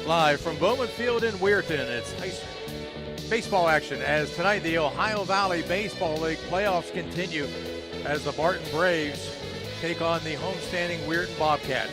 Live from Bowman Field in Weirton, it's baseball action as tonight the Ohio Valley Baseball League playoffs continue as the Barton Braves take on the homestanding Weirton Bobcats.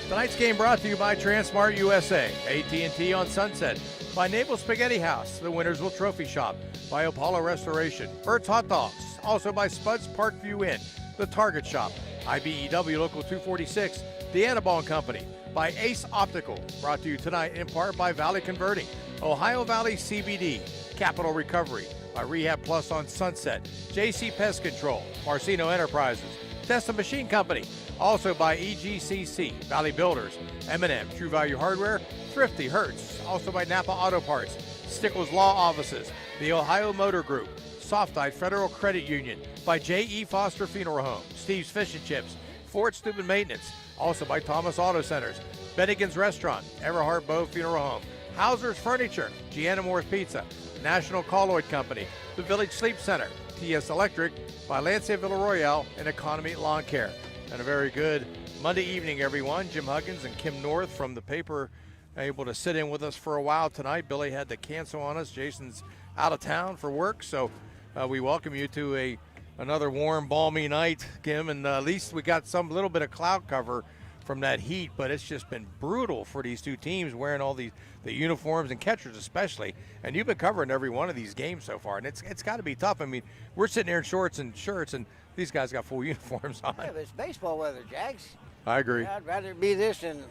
Tonight's game brought to you by Transmart USA, AT&T on Sunset, by Naval Spaghetti House, the Wintersville Trophy Shop, by Apollo Restoration, Bert's Hot Dogs, also by Spud's Parkview Inn, the Target Shop, IBEW Local 246, the Annabone Company, by Ace Optical, brought to you tonight in part by Valley Converting, Ohio Valley CBD, Capital Recovery, by Rehab Plus on Sunset, JC Pest Control, Marcino Enterprises, Testa Machine Company, also by EGCC, Valley Builders, M&M, True Value Hardware, Thrifty Hertz, also by Napa Auto Parts, Stickles Law Offices, the Ohio Motor Group, Softite Federal Credit Union, by J.E. Foster Funeral Home, Steve's Fish and Chips, Ford Stupid Maintenance, also by Thomas Auto Centers, Bennigan's Restaurant, Everhart Bow Funeral Home, Hauser's Furniture, Gianna Moore's Pizza, National Colloid Company, the Village Sleep Center, TS Electric, by Lancia Villaroyale, and Economy Lawn Care. And a very good Monday evening, everyone. Jim Huggins and Kim North from the paper able to sit in with us for a while tonight. Billy had to cancel on us. Jason's out of town for work, so we welcome you to another warm, balmy night, Kim, and at least we got some little bit of cloud cover from that heat, but it's just been brutal for these two teams wearing all the uniforms and catchers especially, and you've been covering every one of these games so far, and it's got to be tough. I mean, we're sitting here in shorts and shirts, and these guys got full uniforms on. Yeah, but it's baseball weather, Jags. I agree. I'd rather it be this than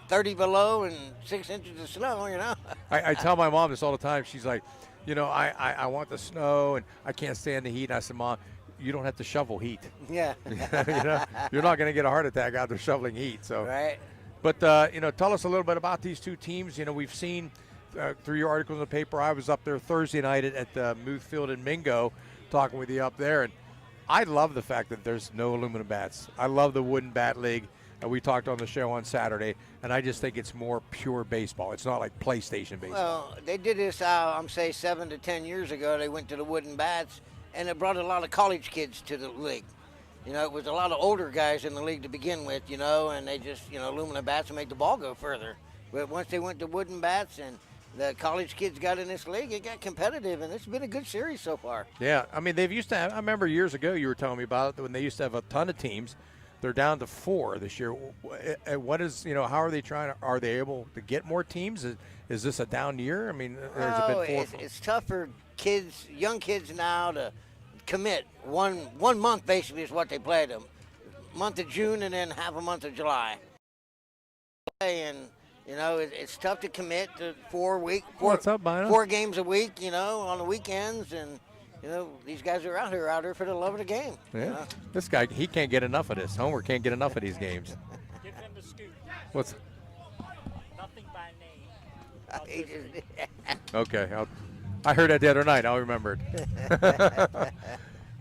30 below and 6 inches of snow, you know. I tell my mom this all the time. She's like, you know, I want the snow, and I can't stand the heat. And I said, Mom, you don't have to shovel heat. Yeah. You know, you're not going to get a heart attack out there shoveling heat. So. Right. But, you know, tell us a little bit about these two teams. You know, we've seen through your articles in the paper, I was up there Thursday night at Muth Field in Mingo talking with you up there. And I love the fact that there's no aluminum bats. I love the wooden bat league. We talked on the show on Saturday, and I just think it's more pure baseball. It's not like PlayStation baseball. Well, they did this, I'm say 7 to 10 years ago. They went to the wooden bats, and it brought a lot of college kids to the league. You know, it was a lot of older guys in the league to begin with, you know, and they just, you know, aluminum bats to make the ball go further. But once they went to wooden bats and the college kids got in this league, it got competitive, and it's been a good series so far. Yeah, I mean, they've used to have, I remember years ago you were telling me about it, when they used to have a ton of teams. They're down to 4 this year. What is, you know, how are they are they able to get more teams? Is this a down year? I mean, has it been 4? It's tough for kids, young kids now to commit. One month basically is what they play them. Month of June and then half a month of July. And, you know, it's tough to commit to 4 games a week, you know, on the weekends. And, you know, these guys are out here for the love of the game. Yeah. You know? This guy, he can't get enough of this. Homer can't get enough of these games. Give him the scoop. What's? Nothing by name. Okay. I heard that the other night. I'll remember it.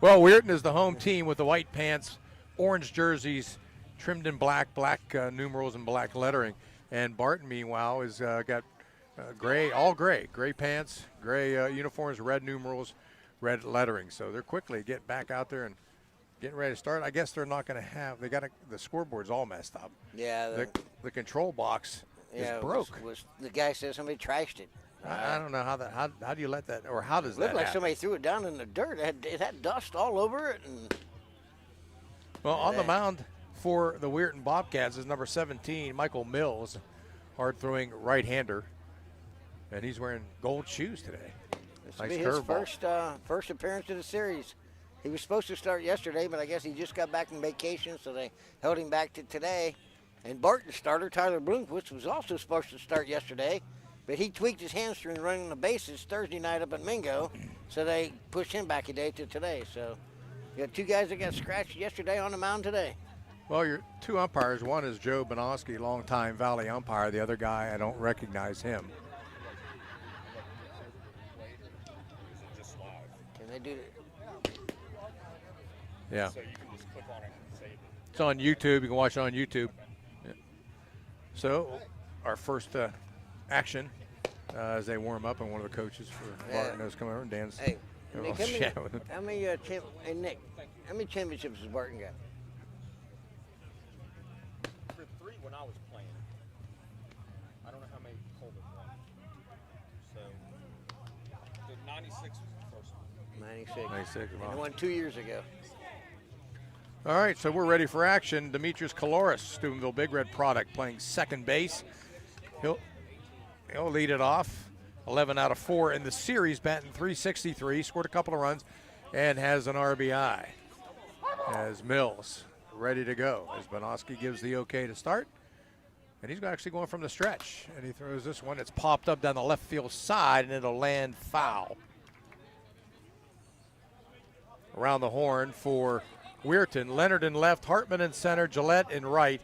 Well, Weirton is the home team with the white pants, orange jerseys, trimmed in black numerals and black lettering. And Barton, meanwhile, is got gray pants, gray uniforms, red numerals, red lettering. So they're quickly getting back out there and getting ready to start. I guess they're not going to have. The scoreboard's all messed up. Yeah. The control box is broke. The guy says somebody trashed it. I don't know how do you let that, or how does that Looked like happen? somebody threw it down in the dirt. It had dust all over it. And well, on the mound for the Weirton Bobcats is number 17, Michael Mills, hard-throwing right-hander, and he's wearing gold shoes today. This will be his first appearance of the series. He was supposed to start yesterday, but I guess he just got back from vacation, so they held him back to today. And Barton's starter, Tyler Bloomquist, was also supposed to start yesterday, but he tweaked his hamstring running the bases Thursday night up at Mingo, so they pushed him back a day to today. So you got 2 guys that got scratched yesterday on the mound today. Well, your 2 umpires, one is Joe Bonoski, longtime Valley umpire. The other guy, I don't recognize him. Can they do that? Yeah. So you can just click on it and save it. It's on YouTube. You can watch it on YouTube. Yeah. So our first action as they warm up, and one of the coaches for Barton is coming over, and Dan's Hey, Nick, how many championships has Barton got? For 3 when I was playing. I don't know how many Colvin won. So the 96 was the first one. 96. 96. And Wow. he won 2 years ago. All right, so we're ready for action. Demetrius Kaloris, Steubenville Big Red product, playing second base. He'll lead it off. 11 out of 4 in the series, batting .363, scored a couple of runs, and has an RBI. As Mills ready to go, as Bonoski gives the okay to start. And he's actually going from the stretch. And he throws this one. It's popped up down the left field side, and it'll land foul. Around the horn for Weirton. Leonard in left, Hartman in center, Gillette in right.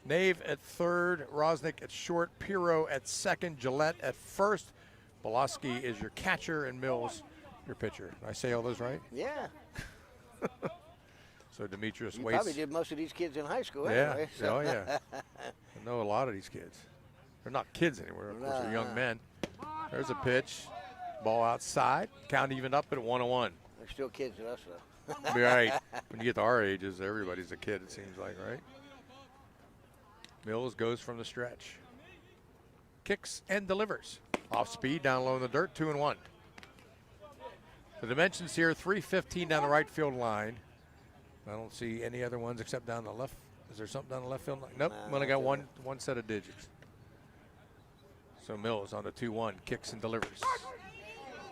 Nave at third, Rosnick at short, Pirro at second, Gillette at first. Boloski is your catcher, and Mills your pitcher. Did I say all those right? Yeah. So Demetrius You waits. probably did most of these kids in high school Yeah, anyway. So. oh yeah. I know a lot of these kids. They're not kids anymore, of course, they're young men. There's a pitch, ball outside, count evened up at 1-1. They're still kids to us, though. Be all right. When you get to our ages, everybody's a kid, it seems like, right? Mills goes from the stretch. Kicks and delivers. Off speed, down low in the dirt, 2-1. The dimensions here, 315 down the right field line. I don't see any other ones except down the left. Is there something down the left field line? Nope, No, only got one set of digits. So Mills on the 2-1, kicks and delivers.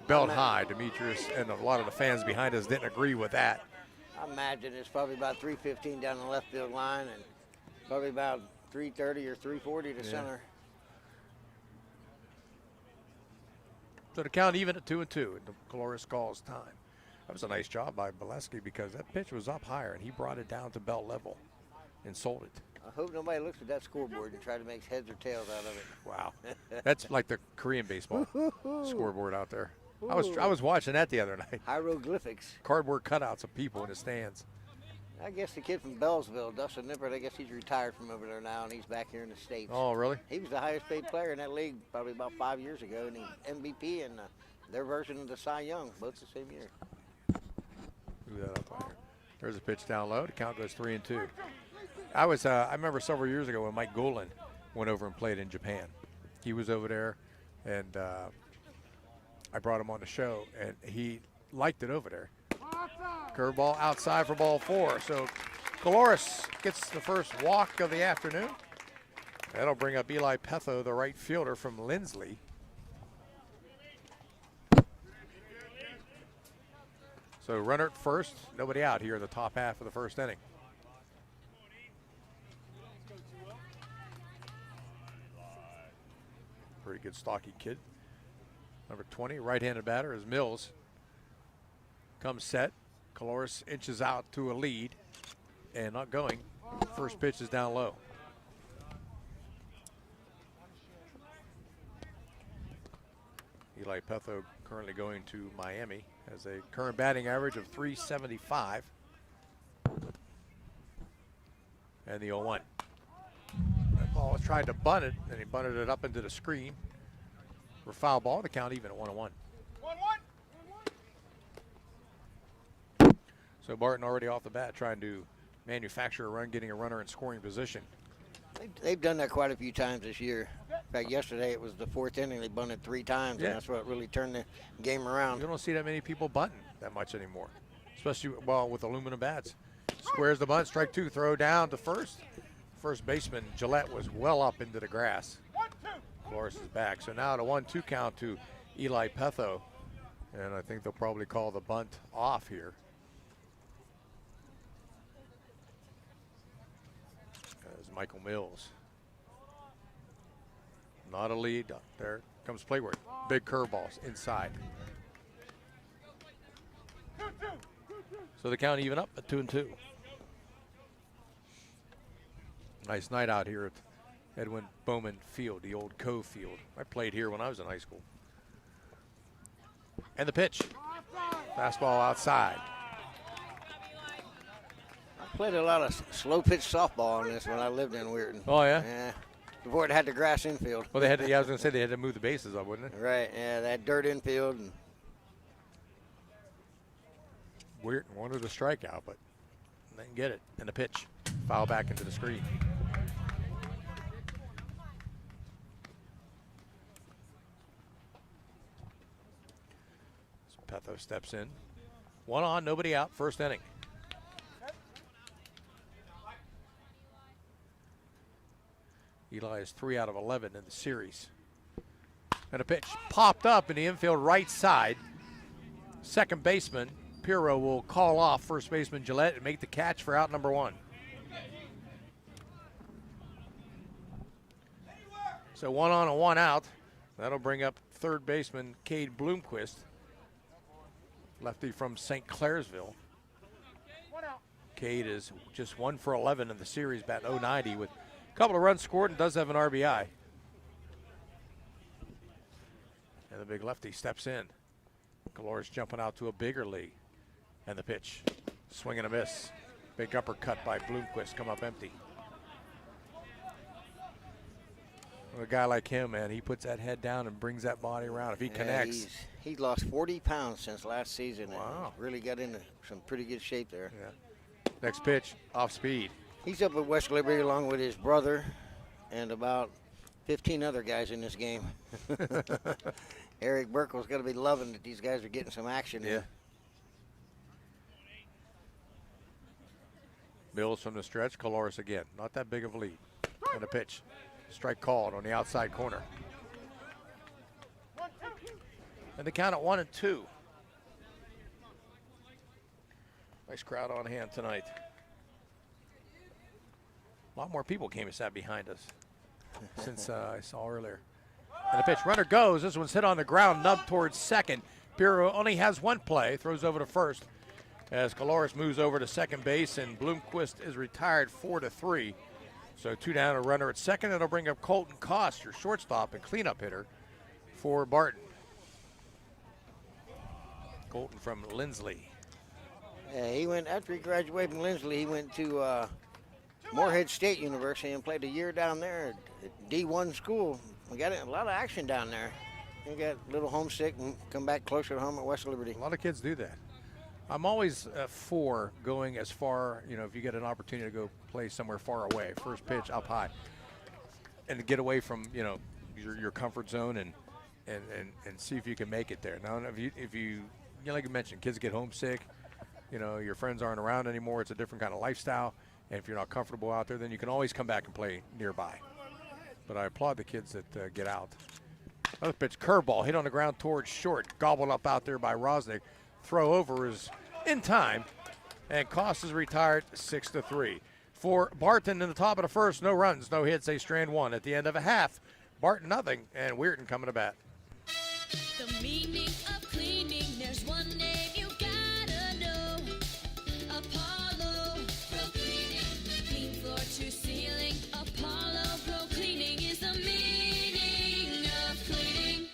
Belt high, Demetrius, and a lot of the fans behind us didn't agree with that. I imagine it's probably about 315 down the left field line and probably about 330 or 340 to center. So the count even at 2-2, and Kaloris calls time. That was a nice job by Boleski because that pitch was up higher, and he brought it down to belt level and sold it. I hope nobody looks at that scoreboard and try to make heads or tails out of it. Wow, that's like the Korean baseball scoreboard out there. I was watching that the other night. Hieroglyphics. Cardboard cutouts of people in the stands. I guess the kid from Bellsville, Dustin Nippert, I guess he's retired from over there now, and he's back here in the States. Oh, really? He was the highest paid player in that league probably about 5 years ago, and he's MVP in their version of the Cy Young, both the same year. Move that up there. There's a pitch down low. The count goes 3-2. I remember several years ago when Mike Golan went over and played in Japan. He was over there, and I brought him on the show, and he liked it over there. Curveball outside for ball 4. So Kaloris gets the first walk of the afternoon. That'll bring up Eli Petho, the right fielder from Lindsley. So runner at first, nobody out here in the top half of the first inning. Pretty good stocky kid. Number 20, right-handed batter is Mills. Comes set. Kaloris inches out to a lead and not going. First pitch is down low. Eli Petho currently going to Miami, has a current batting average of .375. And the 0-1. That ball tried to bunt it, and he bunted it up into the screen. For foul ball, the count even at 1-1. So Barton already off the bat trying to manufacture a run, getting a runner in scoring position. They've done that quite a few times this year. In fact, yesterday it was the 4th inning. They bunted 3 times, and that's what really turned the game around. You don't see that many people bunting that much anymore, especially, well, with aluminum bats. Squares the bunt, strike 2, throw down to first. First baseman Gillette was well up into the grass. Flores is back. So now the 1-2 count to Eli Petho, and I think they'll probably call the bunt off here. As Michael Mills. Not a lead. There comes play work. Big curveballs inside. So the count even up at 2-2. Nice night out here at Edwin Bowman Field, the old Cove Field. I played here when I was in high school. And the pitch. Fastball outside. I played a lot of slow pitch softball on this when I lived in Weirton. Oh, yeah? Yeah. Before it had the grass infield. Well, they had to, yeah, I was going to say they had to move the bases up, wouldn't it? Right, yeah, that dirt infield. And Weirton wanted a strikeout, but didn't get it. And the pitch. Foul back into the screen. Matho steps in. 1 on, nobody out, first inning. Eli is 3 out of 11 in the series. And a pitch popped up in the infield right side. Second baseman Pirro will call off first baseman Gillette and make the catch for out number 1. So 1 on and 1 out. That'll bring up third baseman Cade Bloomquist, lefty from St. Clairsville. Cade is just 1 for 11 in the series, batting .090 with a couple of runs scored and does have an RBI. And the big lefty steps in. Calores jumping out to a bigger lead. And the pitch, swing and a miss. Big uppercut by Bloomquist, come up empty. A guy like him, man, he puts that head down and brings that body around. If he connects. He's lost 40 pounds since last season. Wow. And really got into some pretty good shape there. Yeah. Next pitch, off speed. He's up at West Liberty along with his brother and about 15 other guys in this game. Eric Burkle's got to be loving that these guys are getting some action. Yeah. Mills from the stretch, Calores again. Not that big of a lead. And a pitch. Strike called on the outside corner. And the count at 1-2. Nice crowd on hand tonight. A lot more people came and sat behind us since I saw earlier. And the pitch, runner goes. This one's hit on the ground, nubbed towards second. Pirro only has one play, throws over to first as Calores moves over to second base, and Bloomquist is retired 4-3. So 2 down, a runner at second. It'll bring up Colton Koss, your shortstop and cleanup hitter for Barton. Colton from Lindsley. Yeah, he went, after he graduated from Lindsley, he went to Morehead State University and played a year down there at D1 school. We got a lot of action down there. He got a little homesick and come back closer to home at West Liberty. A lot of kids do that. I'm always for going as far, you know, if you get an opportunity to go play somewhere far away, first pitch up high, and to get away from, you know, your comfort zone and see if you can make it there. Now, if you know, like you mentioned, kids get homesick, you know, your friends aren't around anymore. It's a different kind of lifestyle, and if you're not comfortable out there, then you can always come back and play nearby. But I applaud the kids that get out. Another pitch, curveball, hit on the ground towards short, gobbled up out there by Rosnick. Throw over is in time, and Koss is retired 6-3. For Barton in the top of the first, no runs, no hits, they strand 1. At the end of a half, Barton nothing, and Weirton coming to bat. The meaning of cleaning, there's one name you gotta know. Apollo Pro Cleaning, clean floor to ceiling. Apollo Pro Cleaning is the meaning of cleaning.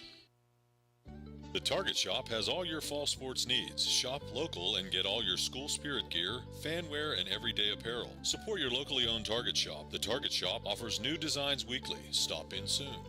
The Target Shop has all your fall sports needs. Shop local and get all your school spirit gear, fan wear, and everyday apparel. Support your locally owned Target Shop. The Target Shop offers new designs weekly. Stop in soon.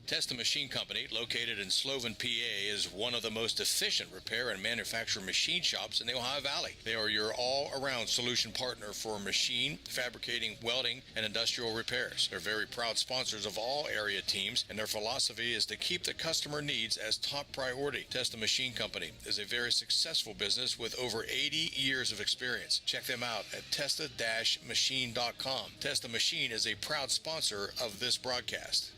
Testa Machine Company, located in Sloven, PA, is one of the most efficient repair and manufacture machine shops in the Ohio Valley. They are your all-around solution partner for machine, fabricating, welding, and industrial repairs. They're very proud sponsors of all area teams, and their philosophy is to keep the customer needs as top priority. Testa Machine Company is a very successful business with over 80 years of experience. Check them out at testa-machine.com. Testa Machine is a proud sponsor of this broadcast.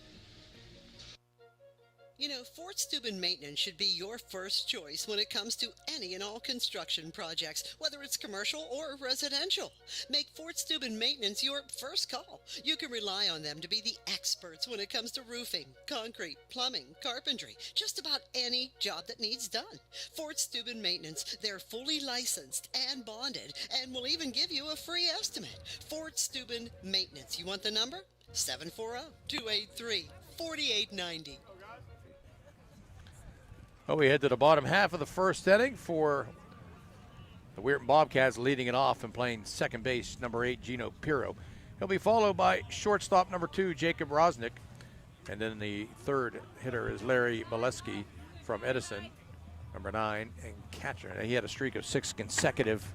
You know, Fort Steuben Maintenance should be your first choice when it comes to any and all construction projects, whether it's commercial or residential. Make Fort Steuben Maintenance your first call. You can rely on them to be the experts when it comes to roofing, concrete, plumbing, carpentry, just about any job that needs done. Fort Steuben Maintenance, they're fully licensed and bonded and will even give you a free estimate. Fort Steuben Maintenance. You want the number? 740-283-4890. Well, we head to the bottom half of the first inning for the Weirton Bobcats, leading it off and playing second base, number 8, Gino Pirro. He'll be followed by shortstop number 2, Jacob Rosnick. And then the third hitter is Larry Bolesky from Edison, number 9, and catcher. And he had a streak of 6 consecutive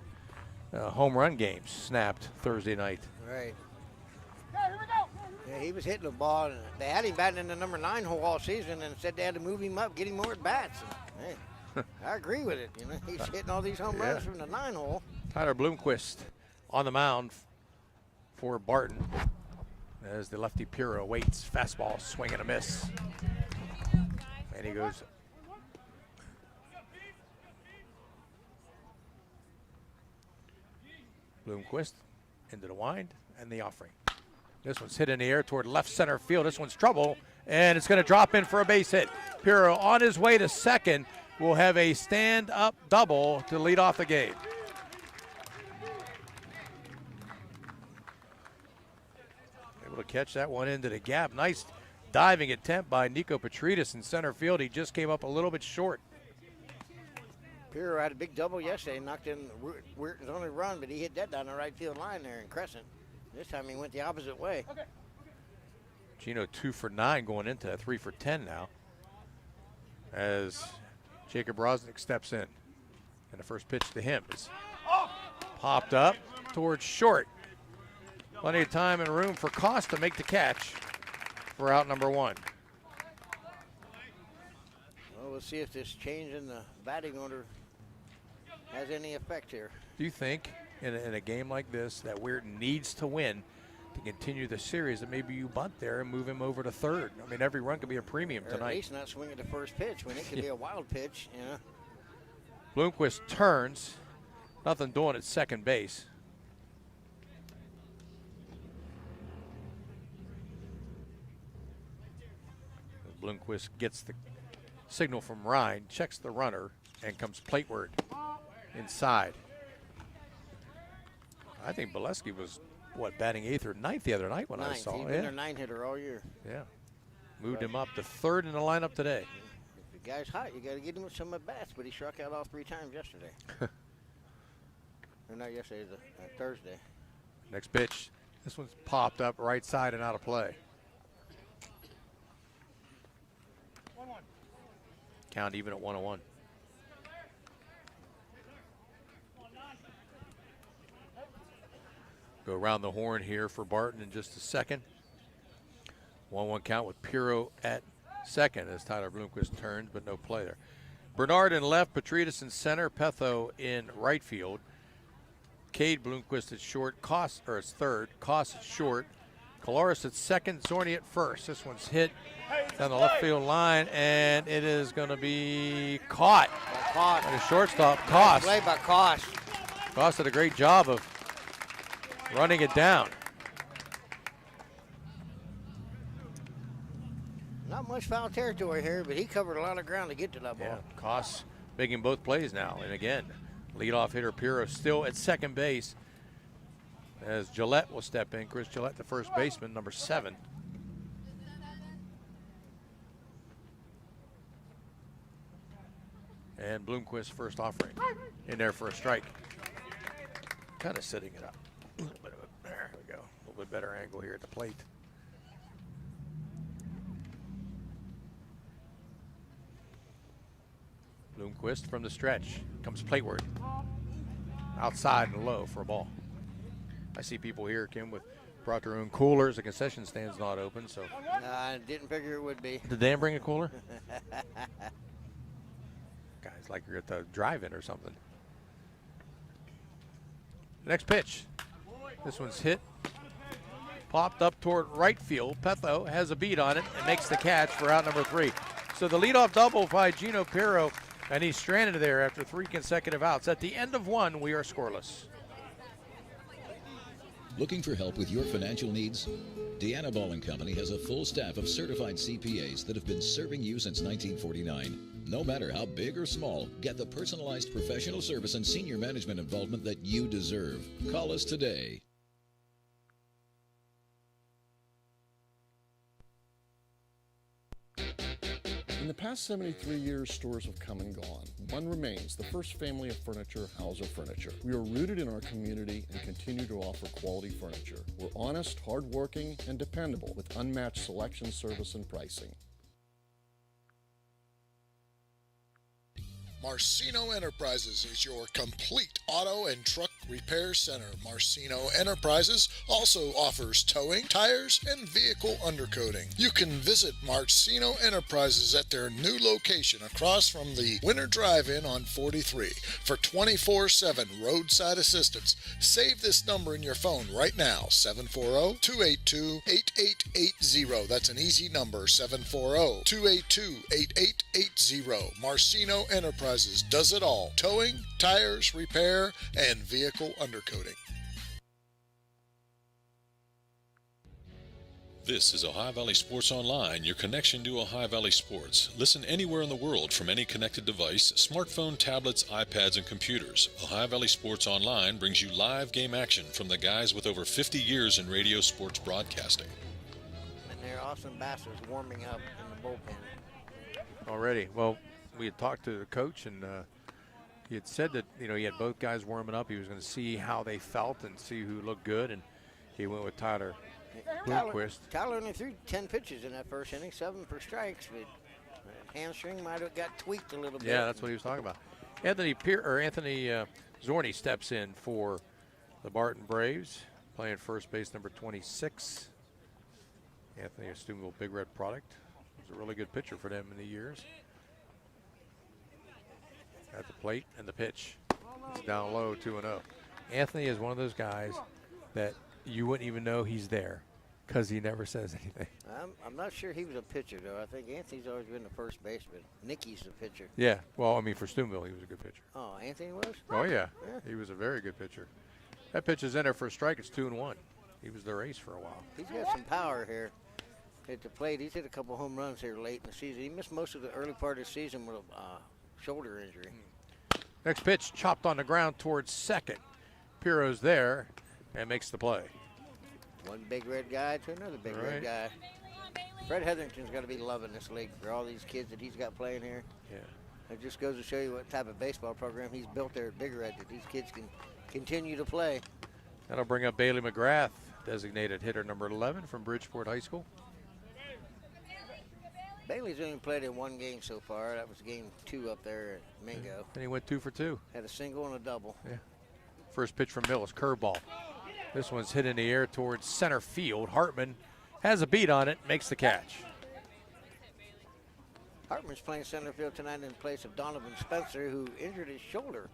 home run games snapped Thursday night. Right. Yeah, he was hitting the ball, and they had him batting in the number 9 hole all season, and said they had to move him up, get him more at bats. And, hey, I agree with it. You know, he's hitting all these home runs from the 9 hole. Tyler Bloomquist on the mound for Barton as the lefty Piro waits. Fastball, swing and a miss. And he goes. Bloomquist into the wind and the offering. This one's hit in the air toward left center field. This one's trouble, and it's going to drop in for a base hit. Piro on his way to second will have a stand-up double to lead off the game. Able to catch that one into the gap. Nice diving attempt by Nico Petridis in center field. He just came up a little bit short. Piro had a big double yesterday, knocked in Weirton's only run, but he hit that down the right field line there in Crescent. This time he went the opposite way. Gino 2 for 9 going into that, 3 for 10 now. As Jacob Rosnick steps in. And the first pitch to him is popped up towards short. Plenty of time and room for Koss to make the catch for out number 1. Well, we'll see if this change in the batting order has any effect here. Do you think in a game like this that Weirton needs to win to continue the series, that maybe you bunt there and move him over to third? I mean, every run could be a premium Or tonight. at least not swing at the first pitch when it could be a wild pitch, you know. Bloomquist turns. Nothing doing at second base. Bloomquist gets the signal from Ryan, checks the runner, and comes plateward inside. I think Bolesky was, what, batting 8th or 9th the other night when I saw He's him. been their 9-hitter all year. Yeah. Moved him up to third in the lineup today. If the guy's hot, you got to get him some at-bats, but he struck out all 3 times yesterday. Or not yesterday, Thursday. Next pitch. This one's popped up right side and out of play. Count even at 1-1. Go around the horn here for Barton in just a second. 1-1 count with Piro at second as Tyler Bloomquist turns, but no play there. Bernard in left, Petridis in center, Petho in right field. Cade Bloomquist at short, Koss, or it's third, Koss at short. Colares at second, Zorni at first. This one's hit down the left field line, and it is going to be caught by the shortstop, Koss. Play by Koss. Koss did a great job of running it down. Not much foul territory here, but he covered a lot of ground to get to that ball. Yeah, Koss making both plays now. And again, leadoff hitter Piro still at second base as Gillette will step in. Chris Gillette, the first baseman, number 7. And Bloomquist first offering in there for a strike. Kind of sitting it up. A little bit of a, there we go. A little bit better angle here at the plate. Bloomquist from the stretch comes plateward. Outside and low for a ball. I see people here, Kim, with brought their own coolers. The concession stand's not open, so. I didn't figure it would be. Did Dan bring a cooler? Guys, like you're at the drive-in or something. Next pitch. This one's hit. Popped up toward right field. Petho has a beat on it and makes the catch for out number 3. So the leadoff double by Gino Piro, and he's stranded there after 3 consecutive outs. At the end of 1, we are scoreless. Looking for help with your financial needs? Deanna Ball & Company has a full staff of certified CPAs that have been serving you since 1949. No matter how big or small, get the personalized professional service and senior management involvement that you deserve. Call us today. In the past 73 years, stores have come and gone. One remains, the first family of furniture, Hauser Furniture. We are rooted in our community and continue to offer quality furniture. We're honest, hardworking, and dependable with unmatched selection, service, and pricing. Marcino Enterprises is your complete auto and truck repair center. Marcino Enterprises also offers towing, tires, and vehicle undercoating. You can visit Marcino Enterprises at their new location across from the Winter Drive-In on 43 for 24/7 roadside assistance. Save this number in your phone right now, 740-282-8880. That's an easy number, 740-282-8880. Marcino Enterprises does it all: towing, tires, repair, and vehicle undercoating. This is Ohio Valley Sports Online, your connection to Ohio Valley sports. Listen anywhere in the world from any connected device, smartphone, tablets, iPads, and computers. Ohio Valley Sports Online brings you live game action from the guys with over 50 years in radio sports broadcasting. And there are Austin Bassett's warming up in the bullpen. Already. Well, we had talked to the coach, and he had said that, he had both guys warming up. He was going to see how they felt and see who looked good, and he went with Tyler Bloomquist. Tyler only threw 10 pitches in that first inning, 7 for strikes, but hamstring might have got tweaked a little bit. Yeah, that's what he was talking about. Anthony Zorni steps in for the Barton Braves, playing first base, number 26. Anthony, a Steubenville Big Red product. Was a really good pitcher for them in the years. At the plate and the pitch. It's down low, 2-0. Anthony is one of those guys that you wouldn't even know he's there because he never says anything. I'm not sure he was a pitcher, though. I think Anthony's always been the first baseman. Nicky's the pitcher. Yeah, well, for Steubenville, he was a good pitcher. Oh, Anthony was? Oh, yeah. He was a very good pitcher. That pitch is in there for a strike. It's 2-1. He was their ace for a while. He's got some power here at the plate. He's hit a couple home runs here late in the season. He missed most of the early part of the season with a shoulder injury. Next pitch, chopped on the ground towards second. Piro's there and makes the play. One big red guy to another big red guy. Fred Hetherington's got to be loving this league for all these kids that he's got playing here. Yeah. It just goes to show you what type of baseball program he's built there at Big Red, that these kids can continue to play. That'll bring up Bailey McGrath, designated hitter number 11 from Bridgeport High School. Bailey's only played in one game so far. That was game 2 up there at Mingo. And he went 2 for 2. Had a single and a double. Yeah. First pitch from Mills, curveball. This one's hit in the air towards center field. Hartman has a beat on it, makes the catch. Hartman's playing center field tonight in place of Donovan Spencer, who injured his shoulder,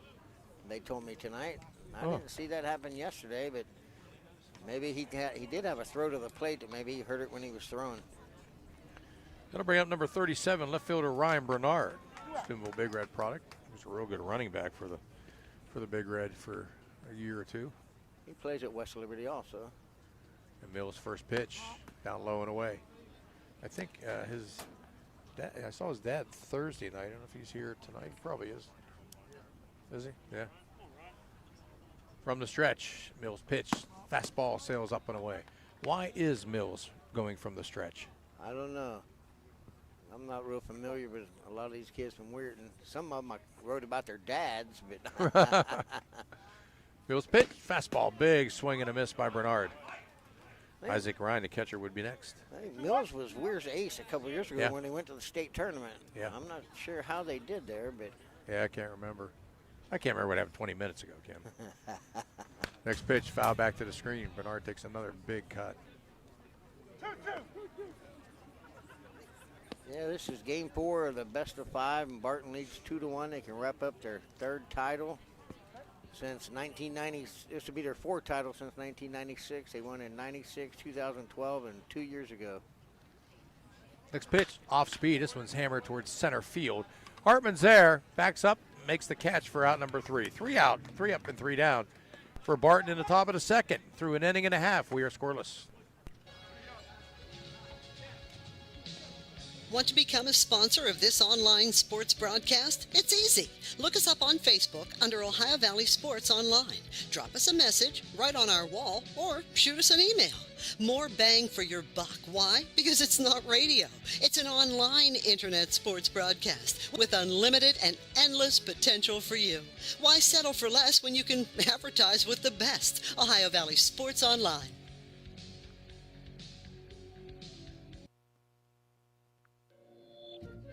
they told me tonight. I didn't see that happen yesterday, but maybe he did have a throw to the plate that maybe he hurt it when he was throwing. That'll bring up number 37, left fielder Ryan Bernard, Steubenville Big Red product. He was a real good running back for the Big Red for a year or two. He plays at West Liberty also. And Mills' first pitch, down low and away. I think his dad, I saw his dad Thursday night. I don't know if he's here tonight. He probably is. Is he? Yeah. From the stretch, Mills pitch, fastball sails up and away. Why is Mills going from the stretch? I don't know. I'm not real familiar with a lot of these kids from Weirton. Some of them I wrote about their dads, but Mills pitch, fastball, big swing and a miss by Bernard. Isaac Ryan, the catcher, would be next. Hey, Mills was Weir's ace a couple years ago when they went to the state tournament. Yeah. I'm not sure how they did there, but. Yeah, I can't remember. I can't remember what happened 20 minutes ago, Kim. Next pitch, foul back to the screen. Bernard takes another big cut. Yeah, this is game 4 of the best of 5, and Barton leads 2-1. They can wrap up their 3rd title since 1990. This will be their 4th title since 1996. They won in 96, 2012, and 2 years ago. Next pitch, off speed. This one's hammered towards center field. Hartman's there, backs up, makes the catch for out number 3. 3 out, 3 up and 3 down for Barton in the top of the 2nd. Through an inning and a half, we are scoreless. Want to become a sponsor of this online sports broadcast? It's easy. Look us up on Facebook under Ohio Valley Sports Online. Drop us a message right on our wall or shoot us an email. More bang for your buck. Why? Because it's not radio. It's an online internet sports broadcast with unlimited and endless potential for you. Why settle for less when you can advertise with the best? Ohio Valley Sports Online.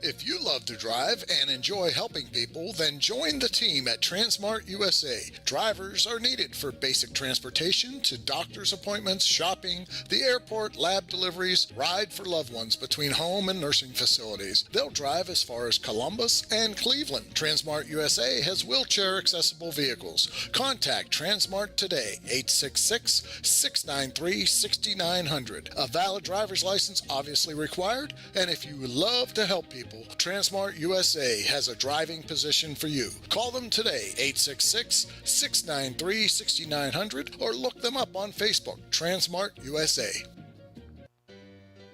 If you love to drive and enjoy helping people, then join the team at Transmart USA. Drivers are needed for basic transportation to doctor's appointments, shopping, the airport, lab deliveries, ride for loved ones between home and nursing facilities. They'll drive as far as Columbus and Cleveland. Transmart USA has wheelchair accessible vehicles. Contact Transmart today, 866-693-6900. A valid driver's license obviously required, and if you love to help people, Transmart USA has a driving position for you. Call them today, 866-693-6900, or look them up on Facebook, Transmart USA.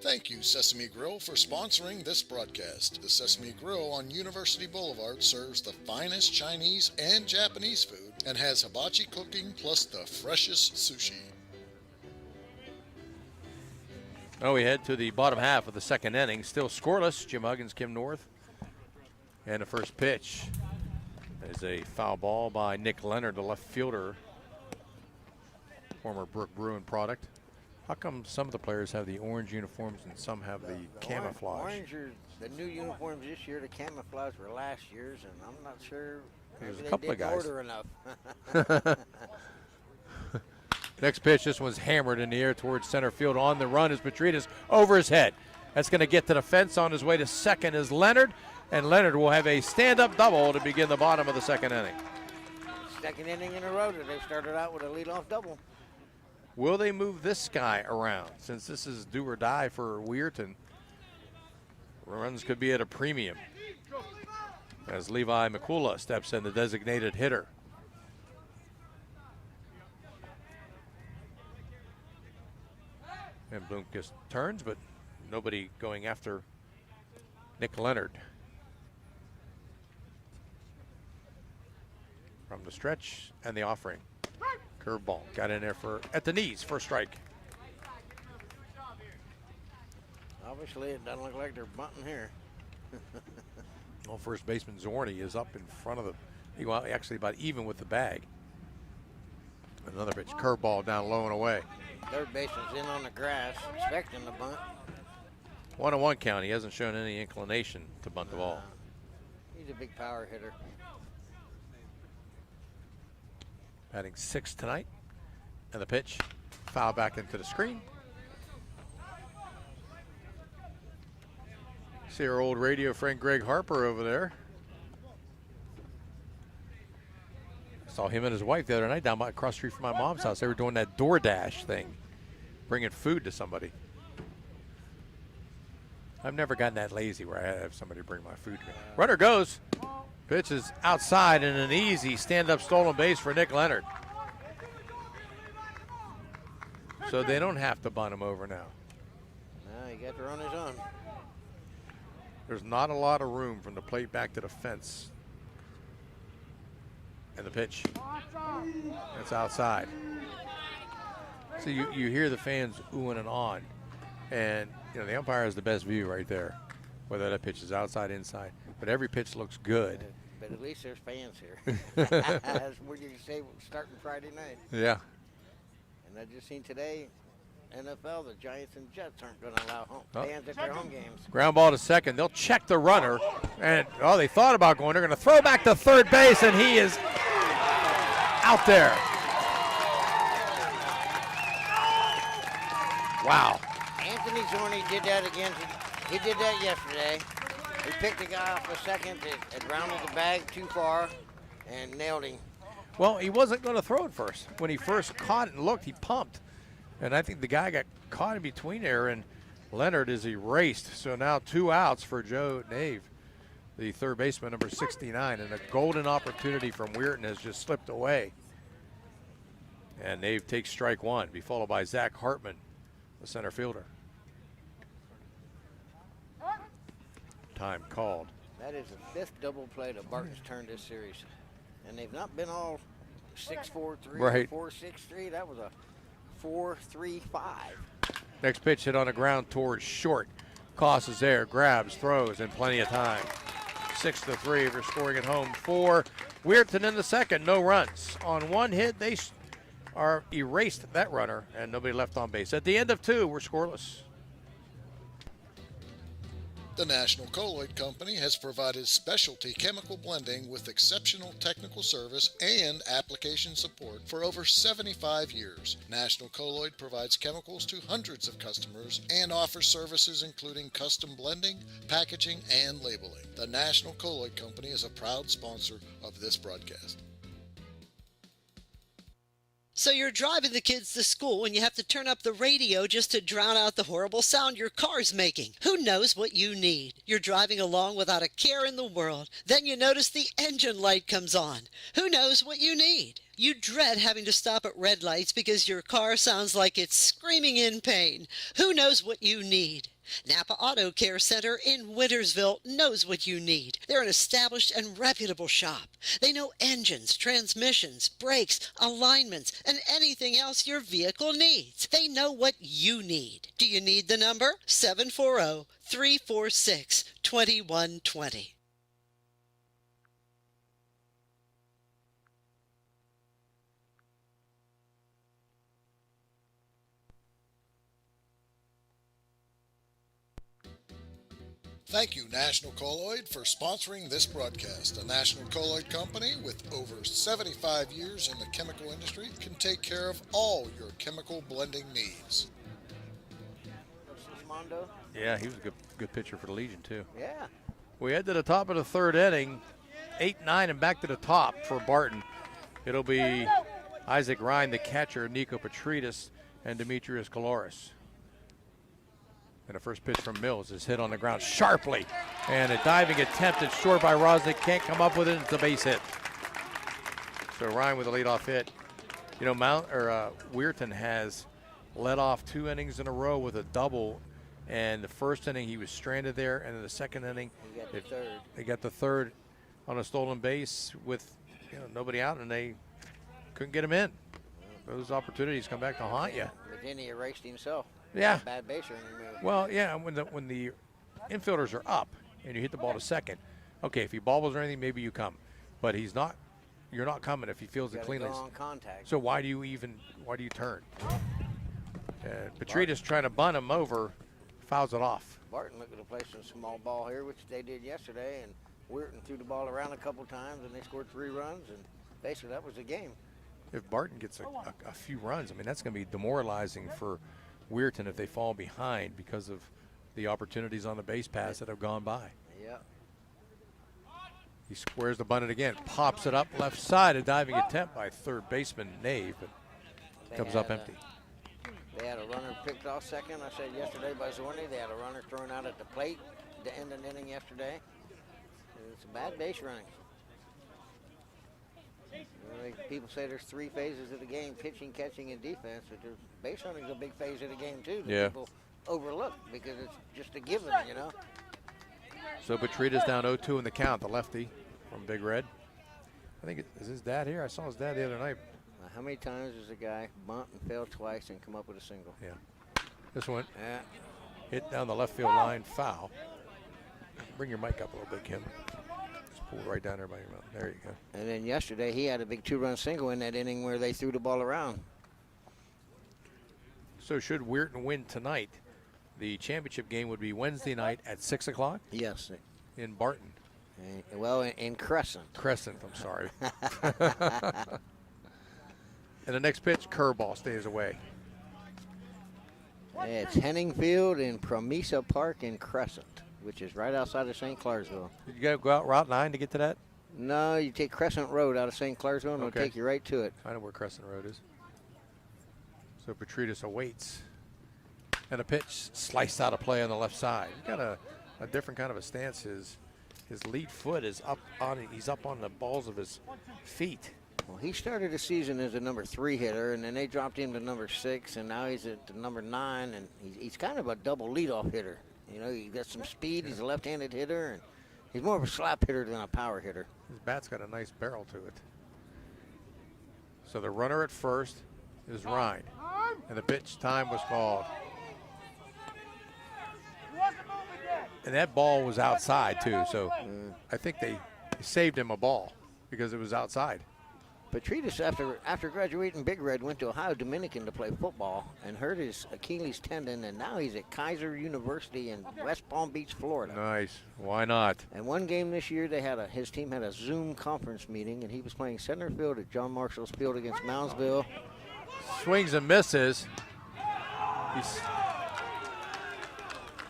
Thank you, Sesame Grill, for sponsoring this broadcast. The Sesame Grill on University Boulevard serves the finest Chinese and Japanese food and has hibachi cooking plus the freshest sushi. Well, we head to the bottom half of the second inning. Still scoreless. Jim Huggins, Kim North. And the first pitch is a foul ball by Nick Leonard, the left fielder, former Brook Bruin product. How come some of the players have the orange uniforms and some have the camouflage? Orange are the new uniforms this year. The camouflage were last year's, and I'm not sure. There's a Maybe couple they of didn't guys. order enough. Next pitch, this one's hammered in the air towards center field. On the run is Petritas over his head. That's going to get to the fence. On his way to second is Leonard, and Leonard will have a stand-up double to begin the bottom of the second inning. Second inning in a row that they started out with a leadoff double. Will they move this guy around? Since this is do or die for Weirton, runs could be at a premium as Levi McCullough steps in, the designated hitter. And Bloomquist turns, but nobody going after Nick Leonard. From the stretch and the offering. Curveball got in there for at the knees for a strike. Obviously, it doesn't look like they're bunting here. Well, first baseman Zorni is up in front of the, well, actually about even with the bag. Another pitch, curveball down low and away. Third baseman's in on the grass, expecting the bunt. 1-1 count. He hasn't shown any inclination to bunt the ball. He's a big power hitter. Batting 6 tonight. And the pitch, foul back into the screen. See our old radio friend Greg Harper over there. Saw him and his wife the other night down by across the street from my mom's house. They were doing that DoorDash thing, bringing food to somebody. I've never gotten that lazy where I have somebody bring my food to me. Runner goes. Pitch is outside and an easy stand-up stolen base for Nick Leonard. So they don't have to bunt him over now. No, he got to run his own. There's not a lot of room from the plate back to the fence. And the pitch. That's outside. So you hear the fans oohing and on. And, you know, the umpire has the best view right there, whether that pitch is outside, inside. But every pitch looks good. But at least there's fans here. That's what you say starting Friday night. Yeah. And I just seen today, NFL, the Giants and Jets aren't going to allow fans at their home games. Ground ball to second. They'll check the runner. And, oh, they thought about going. They're going to throw back to third base, and he is out there. Wow. Anthony Zorni did that again. He did that yesterday. He picked the guy off a second that rounded the bag too far and nailed him. Well, he wasn't going to throw it first. When he first caught it and looked, he pumped. And I think the guy got caught in between there, and Leonard is erased. So now 2 outs for Joe Nave, the third baseman, number 69. And a golden opportunity from Weirton has just slipped away. And Nave takes strike one, be followed by Zach Hartman, the center fielder. Time called. That is the 5th double play that Barton's turned this series. And they've not been all 6-4-3 right. or 4-6-3. That was a 4-3-5. Next pitch hit on the ground towards short. Koss is there, grabs, throws, and plenty of time. 6-3 for scoring at home for Weirton in the second. No runs. On one hit, they are erased that runner, and nobody left on base. At the end of 2, we're scoreless. The National Colloid Company has provided specialty chemical blending with exceptional technical service and application support for over 75 years. National Colloid provides chemicals to hundreds of customers and offers services including custom blending, packaging, and labeling. The National Colloid Company is a proud sponsor of this broadcast. So you're driving the kids to school and you have to turn up the radio just to drown out the horrible sound your car's making. Who knows what you need? You're driving along without a care in the world. Then you notice the engine light comes on. Who knows what you need? You dread having to stop at red lights because your car sounds like it's screaming in pain. Who knows what you need? Napa Auto Care Center in Wintersville knows what you need. They're an established and reputable shop. They know engines, transmissions, brakes, alignments, and anything else your vehicle needs. They know what you need. Do you need the number? 740-346-2120. Thank you, National Colloid, for sponsoring this broadcast. The National Colloid Company, with over 75 years in the chemical industry, can take care of all your chemical blending needs. Mondo. Yeah, he was a good pitcher for the Legion, too. Yeah. We head to the top of the third inning, 8-9, and back to the top for Barton. It'll be Isaac Ryan, the catcher, Nico Petridis, and Demetrius Kaloris. And the first pitch from Mills is hit on the ground sharply. And a diving attempt at short by Rosnick. Can't come up with it. It's a base hit. So Ryan with a leadoff hit. You know, Weirton has led off 2 innings in a row with a double. And the first inning he was stranded there. And in the second inning, they got the third on a stolen base with nobody out, and they couldn't get him in. Those opportunities come back to haunt you. But then he erased himself. Yeah. Bad base running move. Well, yeah, when the infielders are up and you hit the ball to second, okay, if he bobbles or anything, maybe you come. But he's not. You're not coming if he feels it cleanly. Go on contact. So why do you turn? Petridis trying to bunt him over, fouls it off. Barton looking to play some small ball here, which they did yesterday, and Weirton threw the ball around a couple times, and they scored 3 runs, and basically that was the game. If Barton gets a few runs, I mean, that's going to be demoralizing for Weirton if they fall behind because of the opportunities on the base pass that have gone by. Yeah. He squares the bunt again, pops it up left side, a diving attempt by third baseman Nave, but comes up empty. They had a runner picked off second. I said yesterday by Zorni, they had a runner thrown out at the plate to end an inning yesterday. It's a bad base running. People say there's 3 phases of the game: pitching, catching, and defense. But base running is a big phase of the game too that people overlook because it's just a given, So Petridis down 0-2 in the count, the lefty from Big Red. I think is his dad here? I saw his dad the other night. How many times does a guy bunt and fail twice and come up with a single? Yeah. This one Yeah. hit down the left field line, foul. Bring your mic up a little bit, Kim. Just pull it right down there by your mouth. There you go. And then yesterday he had a big 2-run single in that inning where they threw the ball around. So should Weirton win tonight, the championship game would be Wednesday night at 6 o'clock? Yes. In Barton. Well, in Crescent. Crescent, I'm sorry. And the next pitch, curveball, stays away. It's Henning Field in Promesa Park in Crescent, which is right outside of St. Clairsville. Did you got to go out Route 9 to get to that? No, you take Crescent Road out of St. Clairsville and it'll take you right to it. I know where Crescent Road is. So Petridis awaits. And a pitch sliced out of play on the left side. He's got a different kind of a stance. His lead foot is up on it. He's up on the balls of his feet. Well, he started the season as a number 3 hitter, and then they dropped him to number 6, and now he's at number 9, and he's kind of a double leadoff hitter. He's got some speed. He's a left-handed hitter, and he's more of a slap hitter than a power hitter. His bat's got a nice barrel to it. So the runner at first is Ryan, and the pitch time was called. And that ball was outside, too, so I think they saved him a ball because it was outside. Petrides, after graduating Big Red, went to Ohio Dominican to play football and hurt his Achilles tendon, and now he's at Kaiser University in West Palm Beach, Florida. Nice. Why not? And one game this year, his team had a Zoom conference meeting, and he was playing center field at John Marshall's Field against Moundsville. Swings and misses.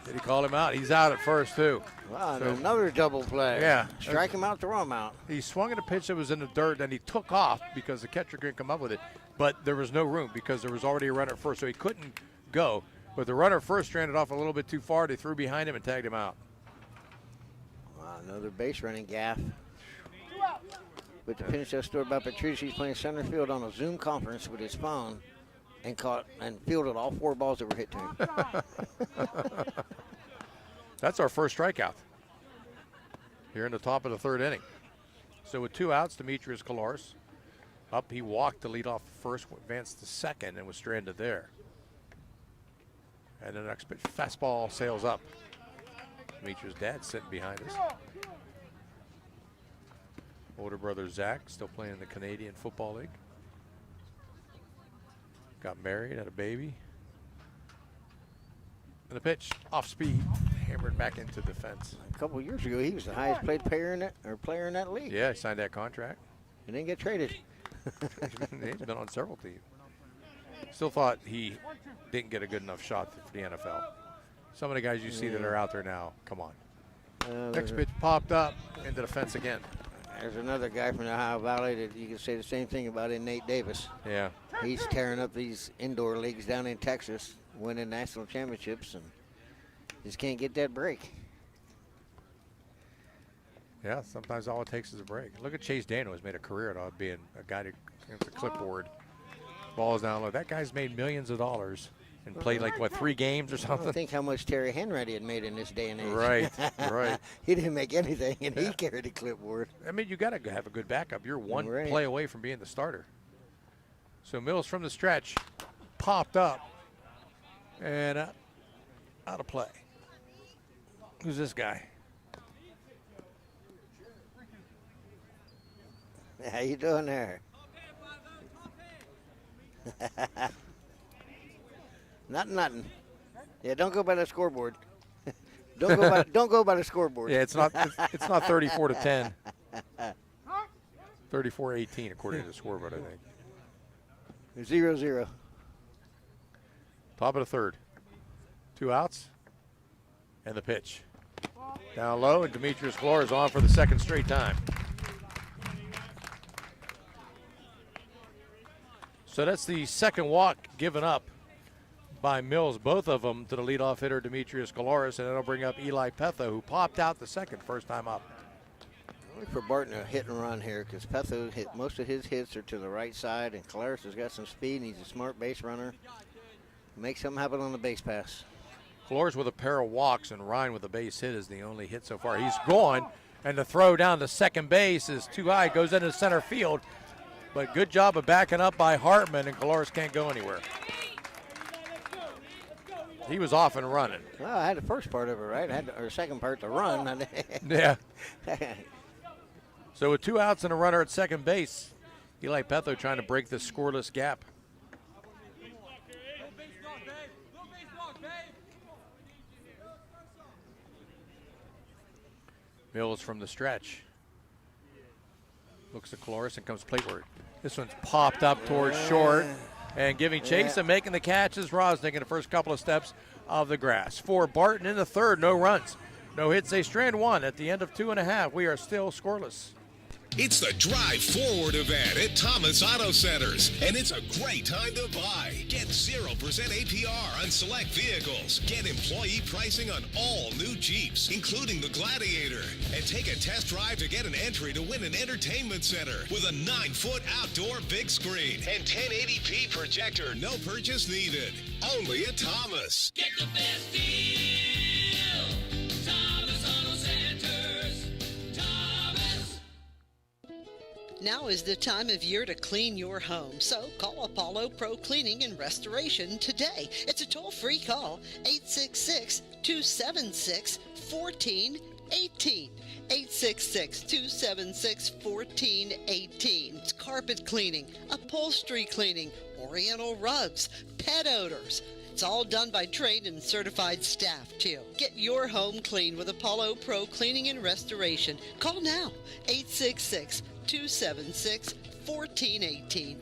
Did he call him out? He's out at first, too. Wow, so, another double play. Yeah. Strike him out, throw him out. He swung at a pitch that was in the dirt, and he took off because the catcher couldn't come up with it. But there was no room because there was already a runner at first, so he couldn't go. But the runner at first stranded off a little bit too far. They threw behind him and tagged him out. Wow, another base running gaff. But to finish that story about Petrides, he's playing center field on a Zoom conference with his phone and caught and fielded all 4 balls that were hit to him. That's our first strikeout here in the top of the 3rd inning. So with 2 outs, Demetrius Kolaris up. He walked to lead off first, advanced to second, and was stranded there. And the next pitch, fastball sails up. Demetrius' dad sitting behind us. Older brother Zach still playing in the Canadian Football League. Got married, had a baby. And the pitch, off speed, hammered back into the fence. A couple of years ago, he was the highest paid player in that league. Yeah, he signed that contract. He didn't get traded. He's been on several teams. Still thought he didn't get a good enough shot for the NFL. Some of the guys you see that are out there now, come on. Next pitch popped up into the fence again. There's another guy from the Ohio Valley that you can say the same thing about in Nate Davis. Yeah. He's tearing up these indoor leagues down in Texas, winning national championships, and just can't get that break. Yeah, sometimes all it takes is a break. Look at Chase Daniel, who's made a career out of being a guy that gets a clipboard. Balls down low. That guy's made millions of dollars and played like, what, 3 games or something? I think how much Terry Henry had made in this day and age. Right, right. He didn't make anything, and he carried a clipboard. I mean, you got to have a good backup. You're one play away from being the starter. So Mills from the stretch popped up and out of play. Who's this guy? How you doing there? Nothing. Yeah, don't go by the scoreboard. Don't go by the scoreboard. Yeah, it's not 34-10. 34-18 according to the scoreboard, I think. 0-0. Top of the 3rd. 2 outs. And the pitch. Down low, and Demetrius Kolaris on for the 2nd straight time. So that's the 2nd walk given up by Mills, both of them to the leadoff hitter Demetrius Kolaris, and that'll bring up Eli Petha, who popped out the first time up. Look for Barton to hit and run here because Petha hit most of his hits are to the right side, and Kolaris has got some speed, and he's a smart base runner. Make something happen on the base pass. Kolaris with a pair of walks, and Ryan with a base hit is the only hit so far. He's gone, and the throw down to second base is too high, goes into center field. But good job of backing up by Hartman, and Kolaris can't go anywhere. He was off and running. Well, I had the first part of it, right? Or second part to run. Yeah. So with 2 outs and a runner at second base, Eli Petha trying to break this scoreless gap. Mills from the stretch. Looks at Kolaris and comes plateward. This one's popped up towards short. And giving chase and making the catch is Rosnick in the first couple of steps of the grass. For Barton in the 3rd, no runs. No hits, they strand 1 at the end of 2.5. We are still scoreless. It's the Drive Forward event at Thomas Auto Centers, and it's a great time to buy. Get 0% APR on select vehicles. Get employee pricing on all new Jeeps, including the Gladiator. And take a test drive to get an entry to win an entertainment center with a 9-foot outdoor big screen and 1080p projector. No purchase needed. Only at Thomas. Get the best deal. Thomas Auto Centers. Thomas. Now is the time of year to clean your home, so call Apollo Pro Cleaning and Restoration today. It's a toll-free call, 866-276-1420. 18. 866-276-1418. It's carpet cleaning, upholstery cleaning, oriental rugs, pet odors. It's all done by trained and certified staff, too. Get your home clean with Apollo Pro Cleaning and Restoration. Call now, 866-276-1418.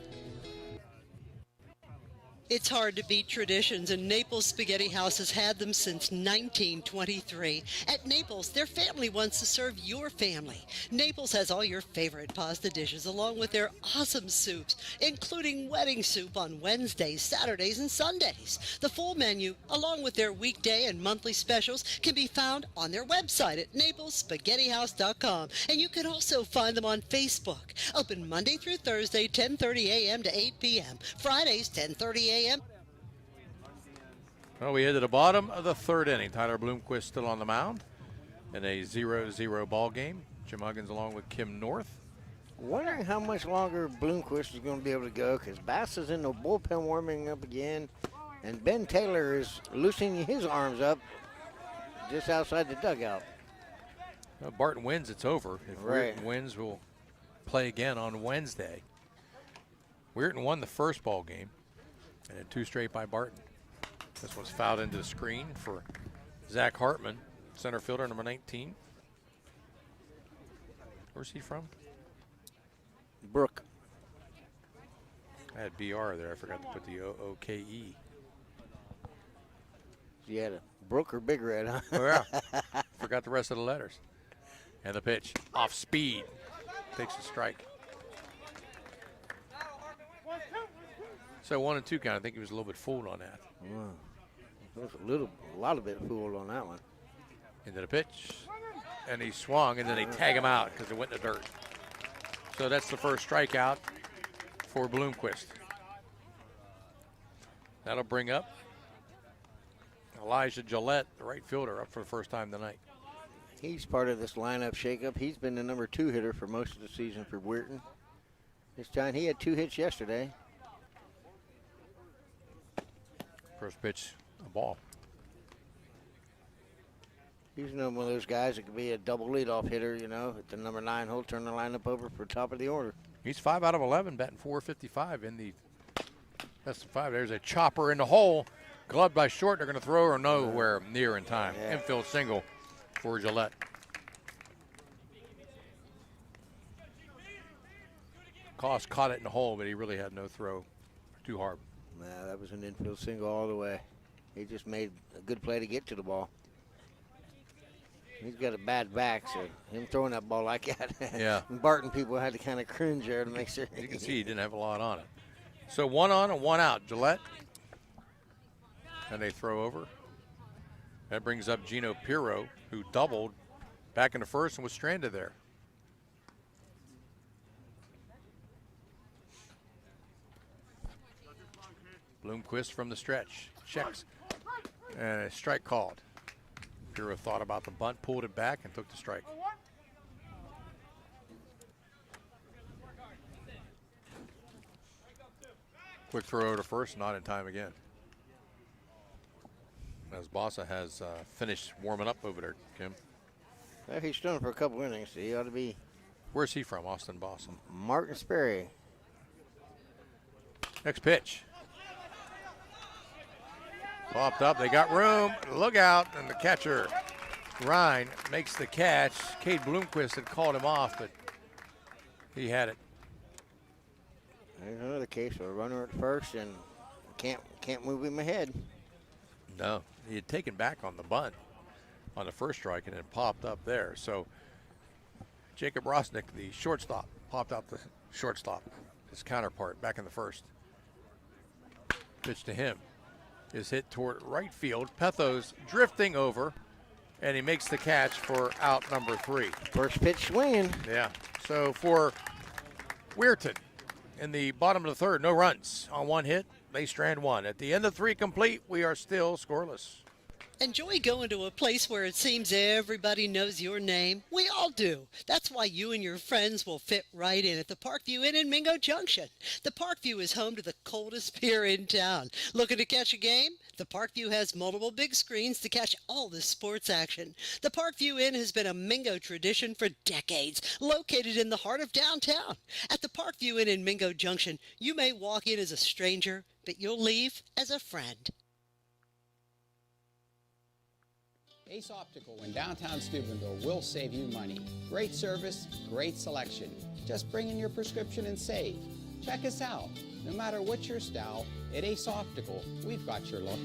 It's hard to beat traditions, and Naples Spaghetti House has had them since 1923. At Naples, their family wants to serve your family. Naples has all your favorite pasta dishes along with their awesome soups, including wedding soup on Wednesdays, Saturdays, and Sundays. The full menu, along with their weekday and monthly specials, can be found on their website at naplesspaghettihouse.com. And you can also find them on Facebook. Open Monday through Thursday, 10:30 a.m. to 8 p.m. Fridays, 10:30 a.m. Well, we head to the bottom of the third inning. Tyler Bloomquist still on the mound in a 0-0 ball game. Jim Huggins along with Kim North. Wondering how much longer Bloomquist is going to be able to go, because Bass is in the bullpen warming up again, and Ben Taylor is loosening his arms up just outside the dugout. Well, Barton wins, it's over. If Right. Weirton wins, we'll play again on Wednesday. Weirton won the first ball game, and then 2 straight by Barton. This one's fouled into the screen for Zach Hartman, center fielder, number 19. Where's he from? Brooke. I had BR there. I forgot to put the O-O-K-E. You had a Brooke or Big Red, huh? Oh, yeah. Forgot the rest of the letters. And the pitch. Off speed. Takes a strike. So 1-2 count. I think he was a little bit fooled on that. Wow. There was a lot of bit fooled on that one. Into the pitch. And he swung, and then they tag him out because it went in the dirt. So that's the first strikeout for Bloomquist. That'll bring up Elijah Gillette, the right fielder, up for the first time tonight. He's part of this lineup shakeup. He's been the number 2 hitter for most of the season for Weirton. This time he had 2 hits yesterday. First pitch, a ball. He's one of those guys that could be a double leadoff hitter, you know, at the number 9 hole, turn the lineup over for top of the order. He's 5 out of 11, batting .455 in the best of 5. There's a chopper in the hole, gloved by short. They're going to throw her nowhere near in time. Yeah. Infield single for Gillette. Koss caught it in the hole, but he really had no throw. Too hard. Nah, that was an infield single all the way. He just made a good play to get to the ball. He's got a bad back, so him throwing that ball like that. Yeah. Barton people had to kind of cringe there to make sure. You can see he didn't have a lot on it. So 1 on and 1 out. Gillette. And they throw over. That brings up Gino Pirro, who doubled back into first and was stranded there. Bloomquist from the stretch. Checks. And a strike called. Pirro thought about the bunt, pulled it back, and took the strike. Quick throw over to first, not in time again. As Bossa has finished warming up over there, Kim. Well, he's done for a couple innings, so he ought to be. Where's he from, Austin Bossa? Martin Sperry. Next pitch. Popped up, they got room, look out, and the catcher, Ryan, makes the catch. Cade Bloomquist had called him off, but he had it. There's another case where a runner at first and can't move him ahead. No, he had taken back on the bunt on the first strike and then popped up there. So Jacob Rosnick, the shortstop, popped out the shortstop, his counterpart back in the first. Pitch to him is hit toward right field. Pethos drifting over, and he makes the catch for out number 3. First pitch swinging. Yeah. So for Weirton in the bottom of the third, no runs on 1 hit. They strand 1. At the end of 3 complete, we are still scoreless. Enjoy going to a place where it seems everybody knows your name? We all do. That's why you and your friends will fit right in at the Parkview Inn in Mingo Junction. The Parkview is home to the coldest beer in town. Looking to catch a game? The Parkview has multiple big screens to catch all the sports action. The Parkview Inn has been a Mingo tradition for decades, located in the heart of downtown. At the Parkview Inn in Mingo Junction, you may walk in as a stranger, but you'll leave as a friend. Ace Optical in downtown Steubenville will save you money. Great service, great selection. Just bring in your prescription and save. Check us out. No matter what your style, at Ace Optical, we've got your look.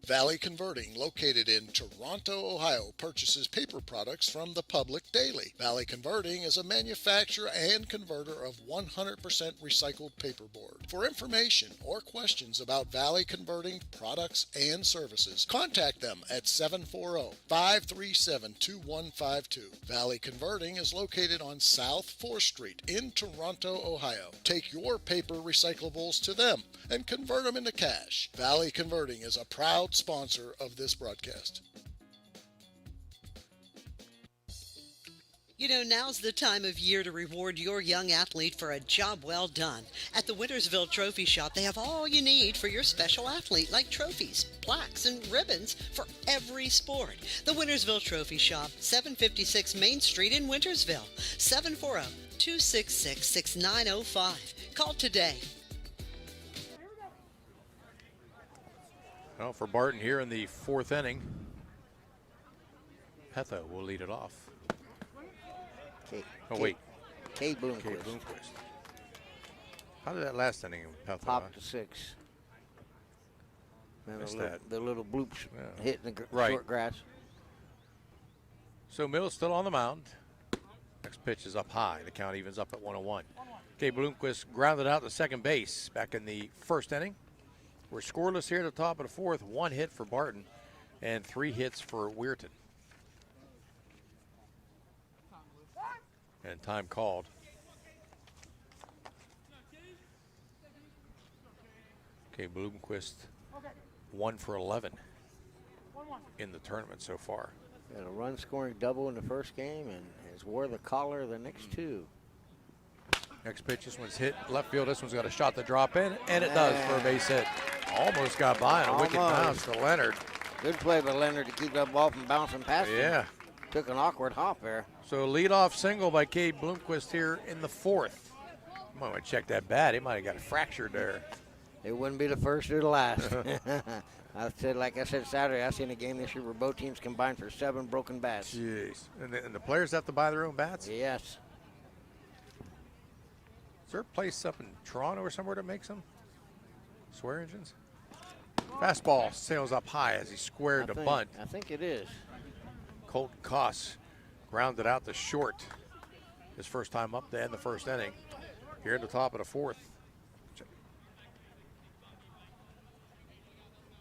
Valley Converting, located in Toronto, Ohio, purchases paper products from the public daily. Valley Converting is a manufacturer and converter of 100% recycled paperboard. For information or questions about Valley Converting products and services, contact them at 740-537-2152. Valley Converting is located on South 4th Street in Toronto, Ohio. Take your paper recyclables to them and convert them into cash. Valley Converting is a proud sponsor of this broadcast. You know, now's the time of year to reward your young athlete for a job well done. At the Wintersville Trophy Shop, they have all you need for your special athlete, like trophies, plaques, and ribbons for every sport. The Wintersville Trophy Shop, 756 Main Street in Wintersville, 740-266-6905. Call today. Well, for Barton here in the 4th inning, Petha will lead it off. Cade Bloomquist. How did that last inning Petha? Popped to 6. Missed The little bloops hitting the Right. short grass. So Mills still on the mound. Next pitch is up high. The count evens up at 1-1. Cade Bloomquist grounded out to second base back in the 1st inning. We're scoreless here at the top of the 4th. 1 hit for Barton and 3 hits for Weirton. And time called. Okay, Bloomquist 1 for 11 in the tournament so far. Got a run-scoring double in the first game and has wore the collar the next 2. Next pitch, this one's hit left field. This one's got a shot to drop in, and it does for a base hit. Almost got by on a wicked bounce to Leonard. Good play by Leonard to keep that ball from bouncing past him. Yeah. Took an awkward hop there. So leadoff single by Cade Bloomquist here in the 4th. Might want to check that bat. He might have got fractured there. It wouldn't be the first or the last. Like I said Saturday, I seen a game this year where both teams combined for 7 broken bats. Jeez. And the players have to buy their own bats? Yes. Is there a place up in Toronto or somewhere that makes them? Swear engines? Fastball sails up high as he squared the bunt. I think it is. Colton Koss grounded out to short. His first time up to end the 1st inning. Here at the top of the 4th.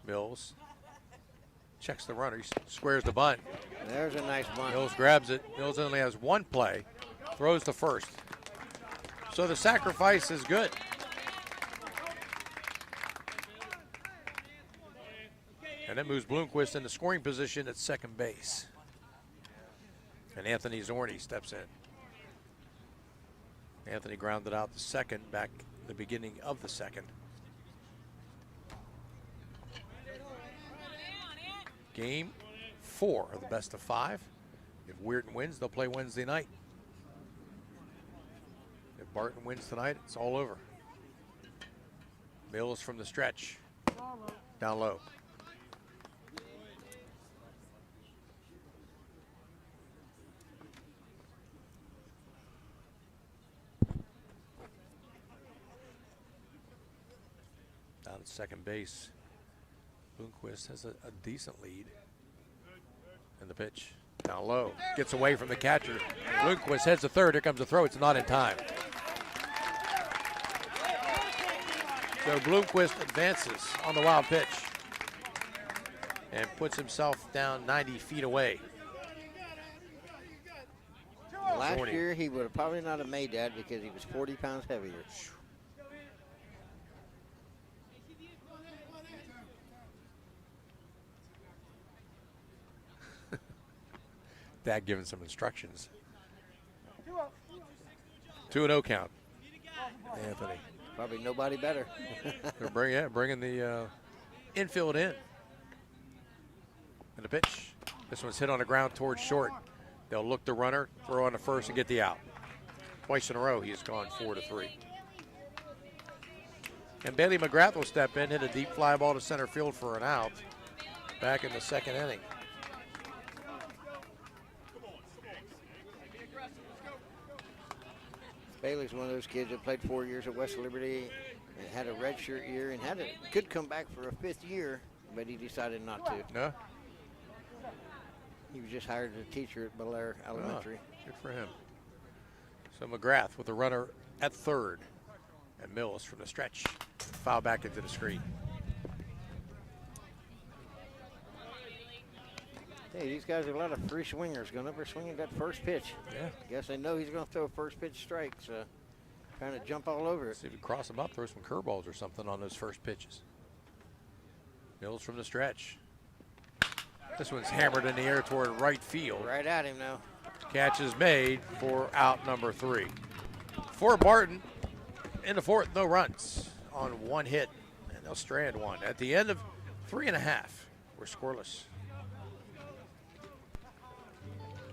Mills checks the runner. He squares the bunt. There's a nice bunt. Mills grabs it. Mills only has 1 play. Throws the 1st. So the sacrifice is good. And that moves Bloomquist into scoring position at second base. And Anthony Zorni steps in. Anthony grounded out the second back in the beginning of the 2nd. Game 4 of the best of 5. If Weirton wins, they'll play Wednesday night. If Barton wins tonight, it's all over. Mills from the stretch. Down low. Down at second base. Bloomquist has a decent lead. And the pitch down low. Gets away from the catcher. Bloomquist heads to third. Here comes the throw. It's not in time. So Bloomquist advances on the wild pitch and puts himself down 90 feet away. Last year, he would have probably not have made that because he was 40 pounds heavier. Dad giving some instructions. 2-0 count. Anthony. Probably nobody better. They're bringing the infield in. And the pitch. This one's hit on the ground towards short. They'll look the runner, throw on the first, and get the out. Twice in a row, he has gone 4-3. And Bailey McGrath will step in, hit a deep fly ball to center field for an out. Back in the second inning. Bailey's one of those kids that played 4 years at West Liberty and had a redshirt year and could come back for a 5th year, but he decided not to. No? He was just hired as a teacher at Bel Air Elementary. Good for him. So McGrath with the runner at third. And Mills from the stretch. Foul back into the screen. Hey, these guys are a lot of free swingers going over swinging that first pitch. Yeah. Guess they know he's going to throw a first pitch strike, so trying to jump all over it. See if we cross him up, throw some curveballs or something on those first pitches. Mills from the stretch. This one's hammered in the air toward right field. Right at him now. Catch is made for out number 3. For Barton, in the 4th, no runs on 1 hit, and they'll strand 1. At the end of 3.5, we're scoreless.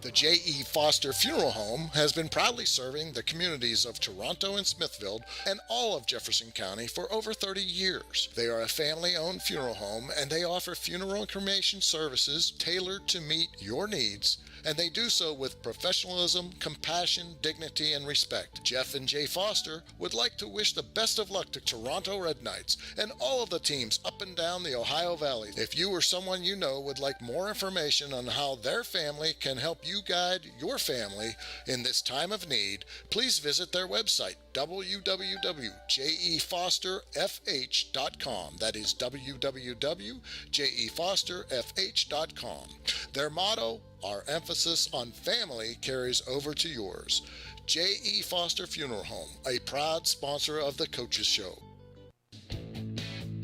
The J.E. Foster Funeral Home has been proudly serving the communities of Toronto and Smithfield and all of Jefferson County for over 30 years. They are a family-owned funeral home, and they offer funeral and cremation services tailored to meet your needs, and they do so with professionalism, compassion, dignity, and respect. Jeff and Jay Foster would like to wish the best of luck to Toronto Red Knights and all of the teams up and down the Ohio Valley. If you or someone you know would like more information on how their family can help you guide your family in this time of need, please visit their website, www.jefosterfh.com. That is www.jefosterfh.com. Their motto, our emphasis on family carries over to yours. J.E. Foster Funeral Home, a proud sponsor of the Coaches Show.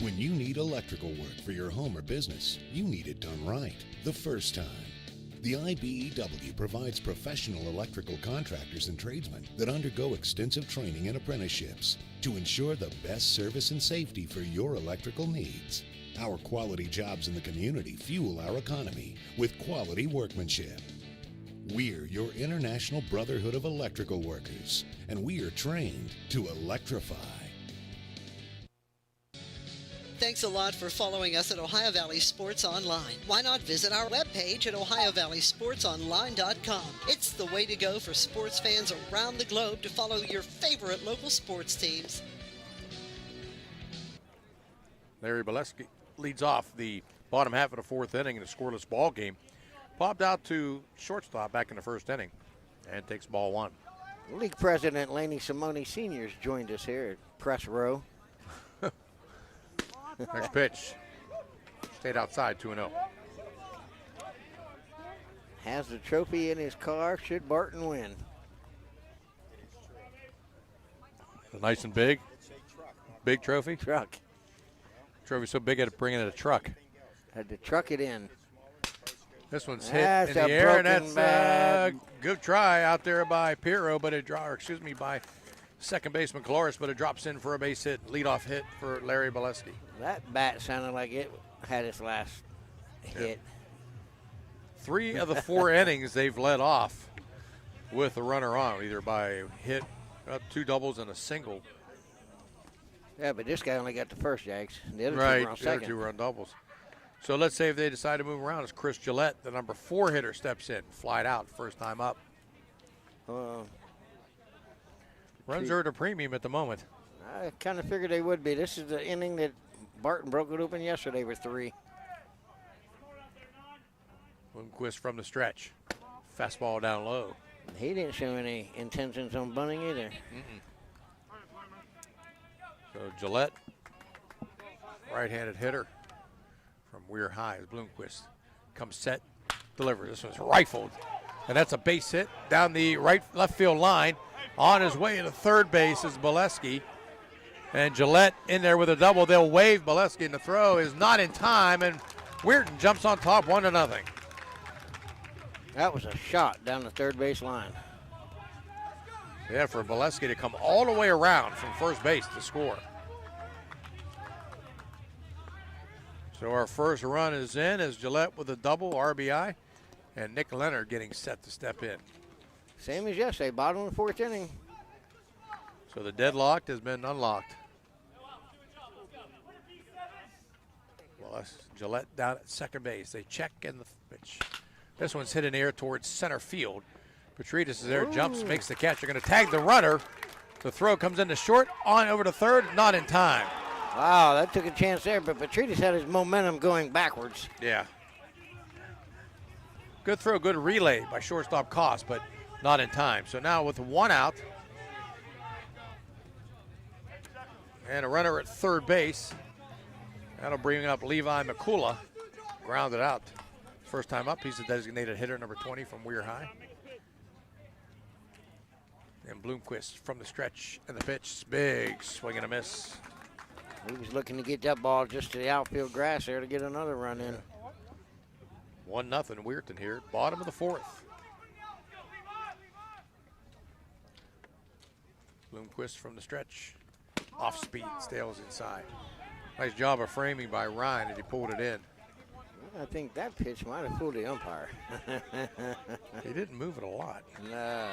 When you need electrical work for your home or business, you need it done right the first time. The IBEW provides professional electrical contractors and tradesmen that undergo extensive training and apprenticeships to ensure the best service and safety for your electrical needs. Our quality jobs in the community fuel our economy with quality workmanship. We're your International Brotherhood of Electrical Workers, and we are trained to electrify. Thanks a lot for following us at Ohio Valley Sports Online. Why not visit our webpage at ohiovalleysportsonline.com. It's the way to go for sports fans around the globe to follow your favorite local sports teams. Larry Bolesky leads off the bottom half of the 4th inning in a scoreless ball game. Popped out to shortstop back in the 1st inning and takes ball 1. League President Laney Simone Sr. has joined us here at press row. Next pitch. Stayed outside, 2-0. Has the trophy in his car should Barton win. Nice and big. Big trophy. Truck. Trophy so big I had to bring it in a truck. Had to truck it in. This one's hit in the air, and that's a good try out there by Pirro, but by second baseman Caloris, but it drops in for a base hit, leadoff hit for Larry Bolesky. That bat sounded like it had its last hit. 3 of the 4 innings they've led off with a runner on, either by hit, 2 doubles and a single. Yeah, but this guy only got the first, Jags. The other 2 were on second. The other 2 were on doubles. So let's say if they decide to move around, as Chris Gillette, the number 4 hitter, steps in, flied out, first time up. Runs are at a premium at the moment. I kind of figured they would be. This is the inning that Barton broke it open yesterday with 3. Bloomquist from the stretch. Fastball down low. He didn't show any intentions on bunting either. So Gillette, right-handed hitter from Weir High. Bloomquist comes set, delivers. This one's rifled, and that's a base hit down the left field line. On his way to third base is Bolesky, and Gillette in there with a double. They'll wave Bolesky, and the throw is not in time, and Weirton jumps on top 1-0. That was a shot down the third base line. Yeah, for Bolesky to come all the way around from first base to score. So our first run is in as Gillette with a double RBI, and Nick Leonard getting set to step in. Same as yesterday, bottom of the fourth inning. So the deadlocked has been unlocked. Well, that's Gillette down at second base. They check in the pitch. This one's hit in the air towards center field. Petrides is there, jumps, makes the catch. They're going to tag the runner. The throw comes into short, on over to third, not in time. Wow, that took a chance there, but Petrides had his momentum going backwards. Yeah. Good throw, good relay by shortstop Koss, but not in time. So now with one out and a runner at third base, that'll bring up Levi McCullough, grounded out. First time up, he's a designated hitter, number 20 from Weir High. And Bloomquist from the stretch and the pitch, big swing and a miss. He was looking to get that ball just to the outfield grass there to get another run in. 1-0 Weirton here, bottom of the fourth. Bloomquist from the stretch, off speed, Stales inside. Nice job of framing by Ryan as he pulled it in. I think that pitch might have fooled the umpire. He didn't move it a lot. No.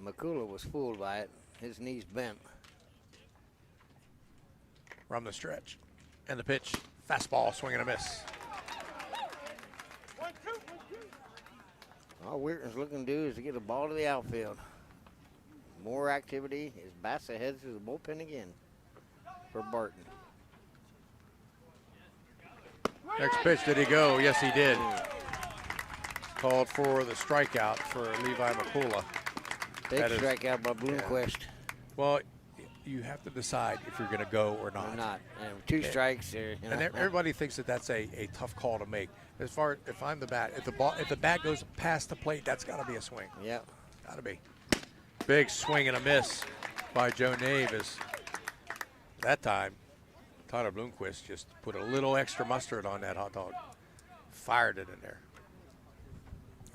McCullough was fooled by it. His knees bent. From the stretch and the pitch, fastball, swing and a miss. All Weirton's looking to do is to get a ball to the outfield. More activity. His Bassa heads to the bullpen again for Barton. Next pitch, did he go? Yes, he did. Called for the strikeout for Levi McCullough. Big strikeout by Bloomquist. Yeah. Well, you have to decide if you're going to go or not. Or not. And 2 strikes. You know. And everybody thinks that that's a tough call to make. As far if I'm the bat, if the bat goes past the plate, that's got to be a swing. Yeah. Got to be. Big swing and a miss by Joe Navis. That time, Tyler Bloomquist just put a little extra mustard on that hot dog. Fired it in there.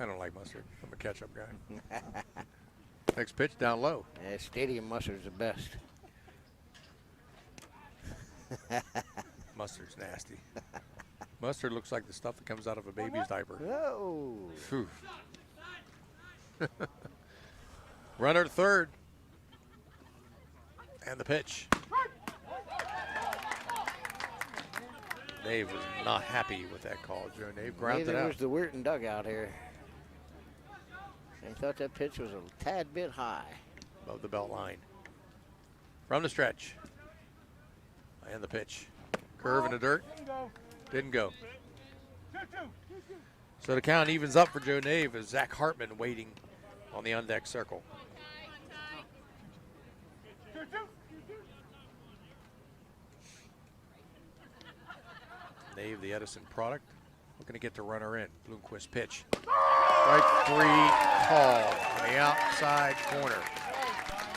I don't like mustard. I'm a ketchup guy. Next pitch down low. Yeah, stadium mustard's the best. Mustard's nasty. Mustard looks like the stuff that comes out of a baby's diaper. Oh. Runner to third. And the pitch. Dave was not happy with that call. Joe Dave grounded Neither out. was the Weirton dugout here. They thought that pitch was a tad bit high. Above the belt line. From the stretch. And the pitch. Curve in the dirt. Didn't go. So the count evens up for Joe Nave as Zach Hartman waiting on the on-deck circle. Nave, the Edison product, looking to get the runner in. Bloomquist pitch. Strike 3 called on the outside corner.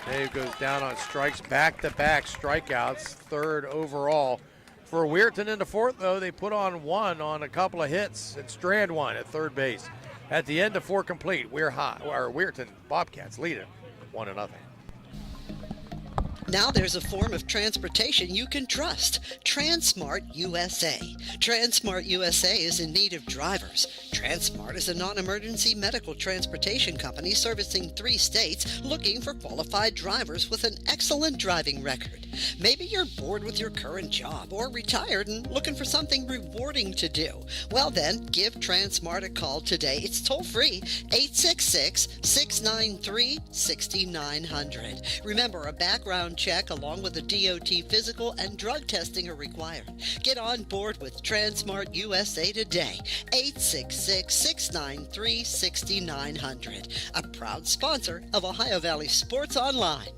Dave goes down on strikes, back-to-back strikeouts, third overall. For Weirton in the fourth, though, they put on 1 on a couple of hits and Strand 1 at third base. At the end of 4 complete, Weirton Bobcats lead it 1-0. Now there's a form of transportation you can trust. Transmart USA. Transmart USA is in need of drivers. Transmart is a non-emergency medical transportation company servicing 3 states looking for qualified drivers with an excellent driving record. Maybe you're bored with your current job or retired and looking for something rewarding to do. Well then, give Transmart a call today. It's toll-free, 866-693-6900. Remember, a background check along with a DOT physical and drug testing are required. Get on board with Transmart USA today. 866-693-6900. A proud sponsor of Ohio Valley Sports Online.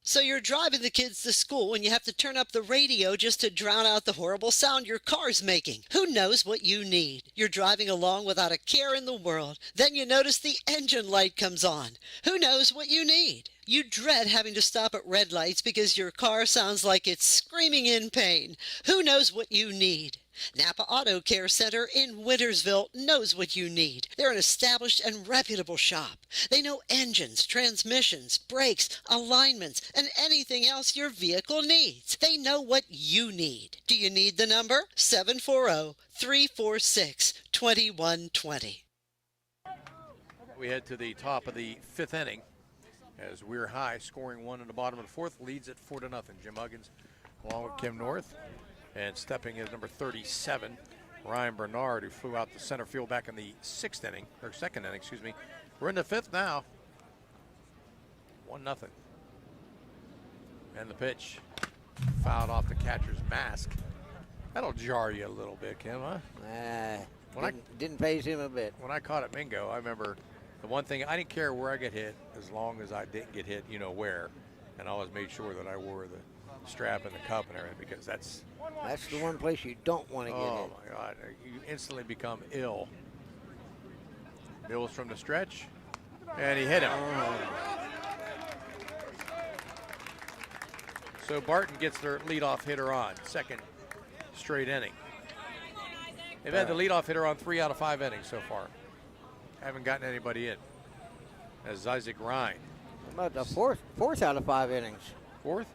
So you're driving the kids to school and you have to turn up the radio just to drown out the horrible sound your car's making. Who knows what you need? You're driving along without a care in the world. Then you notice the engine light comes on. Who knows what you need? You dread having to stop at red lights because your car sounds like it's screaming in pain. Who knows what you need? Napa Auto Care Center in Wintersville knows what you need. They're an established and reputable shop. They know engines, transmissions, brakes, alignments, and anything else your vehicle needs. They know what you need. Do you need the number? 740-346-2120. We head to the top of the 5th inning as Weir High, scoring 1 in the bottom of the 4th, leads it 4-0. Jim Huggins along with Kim North. And stepping in number 37, Ryan Bernard, who flew out the center field back in the 6th inning, or 2nd inning, excuse me. We're in the 5th now. 1-0. And the pitch fouled off the catcher's mask. That'll jar you a little bit, Kim, huh? Didn't phase him a bit. When I caught at Mingo, I remember the one thing, I didn't care where I get hit as long as I didn't get hit, you know where. And I always made sure that I wore the strap and the cup and everything, because that's the one place you don't want to get hit. Oh my God, you instantly become ill. Mills from the stretch, and he hit him. So Barton gets their leadoff hitter on, 2nd straight inning. They've had the leadoff hitter on 3 out of 5 innings so far. Haven't gotten anybody in. As Isaac Ryan. How about the fourth out of 5 innings? 4th?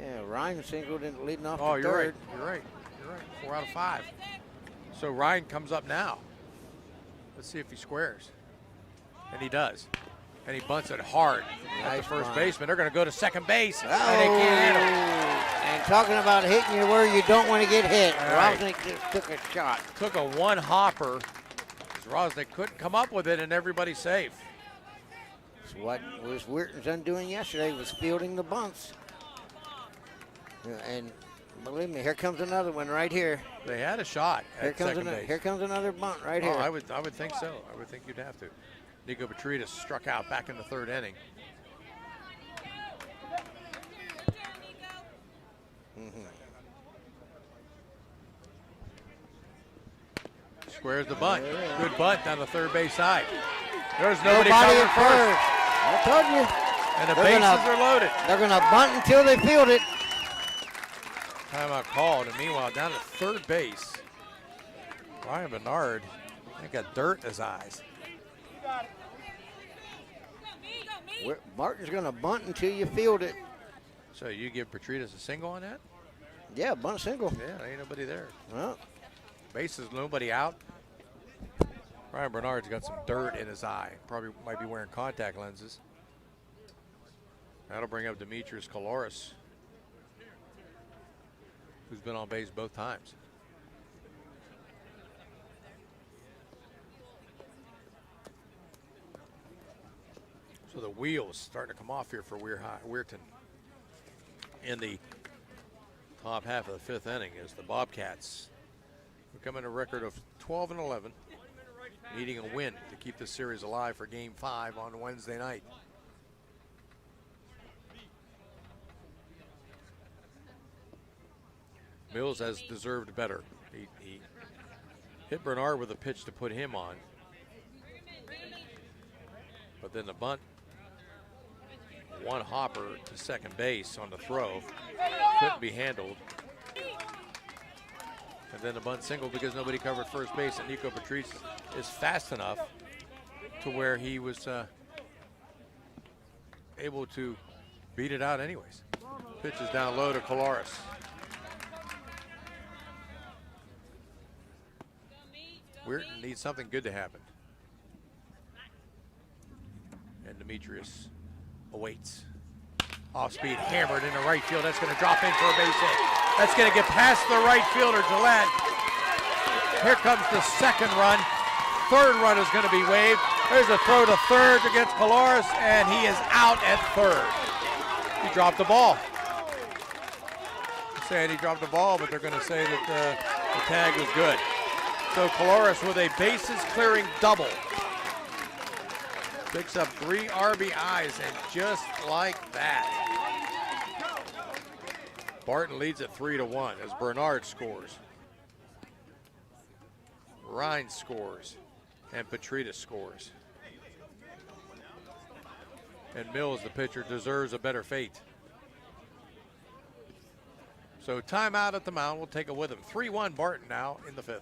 Yeah, Ryan singled in leading off Oh, the you're third. right. You're right. 4 out of 5. So Ryan comes up now. Let's see if he squares. And he does. And he bunts it hard at the first baseman. They're going to go to second base. And they can't hit him. And talking about hitting you where you don't want to get hit. Right. Rosnick just took a shot. Took a one hopper. Rosnick couldn't come up with it, and everybody's safe. That's what was Weirton's undoing yesterday, was fielding the bunts. And believe me, here comes another one right here. They had a shot at second base. Here comes another bunt right here. I would think so. I would think you'd have to. Nico Petridis struck out back in the 3rd inning. Squares the bunt. Good bunt down the 3rd base side. There's nobody at first. I told you. And the bases are loaded. They're going to bunt until they field it. Timeout called, and meanwhile, down at 3rd base, Ryan Bernard, he got dirt in his eyes. Barton's going to bunt until you field it. So you give Petridis a single on that? Yeah, bunt single. Yeah, ain't nobody there. Well, bases, nobody out. Ryan Bernard's got some dirt in his eye. Probably might be wearing contact lenses. That'll bring up Demetrius Kaloris, who's been on base both times. So the wheels starting to come off here for Weirton in the top half of the 5th inning as the Bobcats becoming a record of 12-11, needing a win to keep the series alive for Game 5 on Wednesday night. Mills has deserved better. He hit Bernard with a pitch to put him on. But then the bunt, one hopper to second base on the throw, couldn't be handled. And then the bunt single because nobody covered first base, and Nico Petridis is fast enough to where he was able to beat it out anyways. Pitch is down low to Kaloris. Weirton needs something good to happen. And Demetrius awaits. Off speed, hammered into right field. That's going to drop in for a base hit. That's going to get past the right fielder, Gillette. Here comes the 2nd run. 3rd run is going to be waved. There's a throw to 3rd against Kaloris, and he is out at 3rd. He dropped the ball. They're saying he dropped the ball, but they're going to say that the tag was good. So Kaloris with a bases clearing double. Picks up 3 RBIs, and just like that, Barton leads at 3-1 as Bernard scores. Ryan scores, and Petridis scores. And Mills, the pitcher, deserves a better fate. So timeout at the mound. We'll take it with him. 3-1 Barton now in the 5th.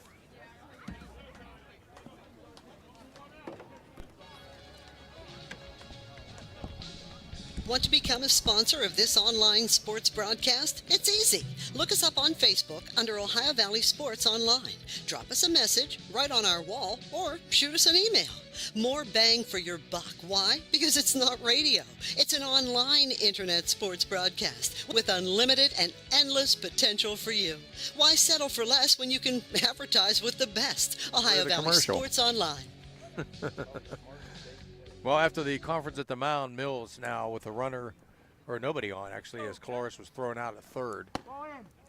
Want to become a sponsor of this online sports broadcast? It's easy. Look us up on Facebook under Ohio Valley Sports Online. Drop us a message right on our wall or shoot us an email. More bang for your buck. Why? Because it's not radio. It's an online internet sports broadcast with unlimited and endless potential for you. Why settle for less when you can advertise with the best? Ohio Valley commercial. Sports Online. Well, after the conference at the mound, Mills now with a runner, or nobody on actually, as Cloris was thrown out at third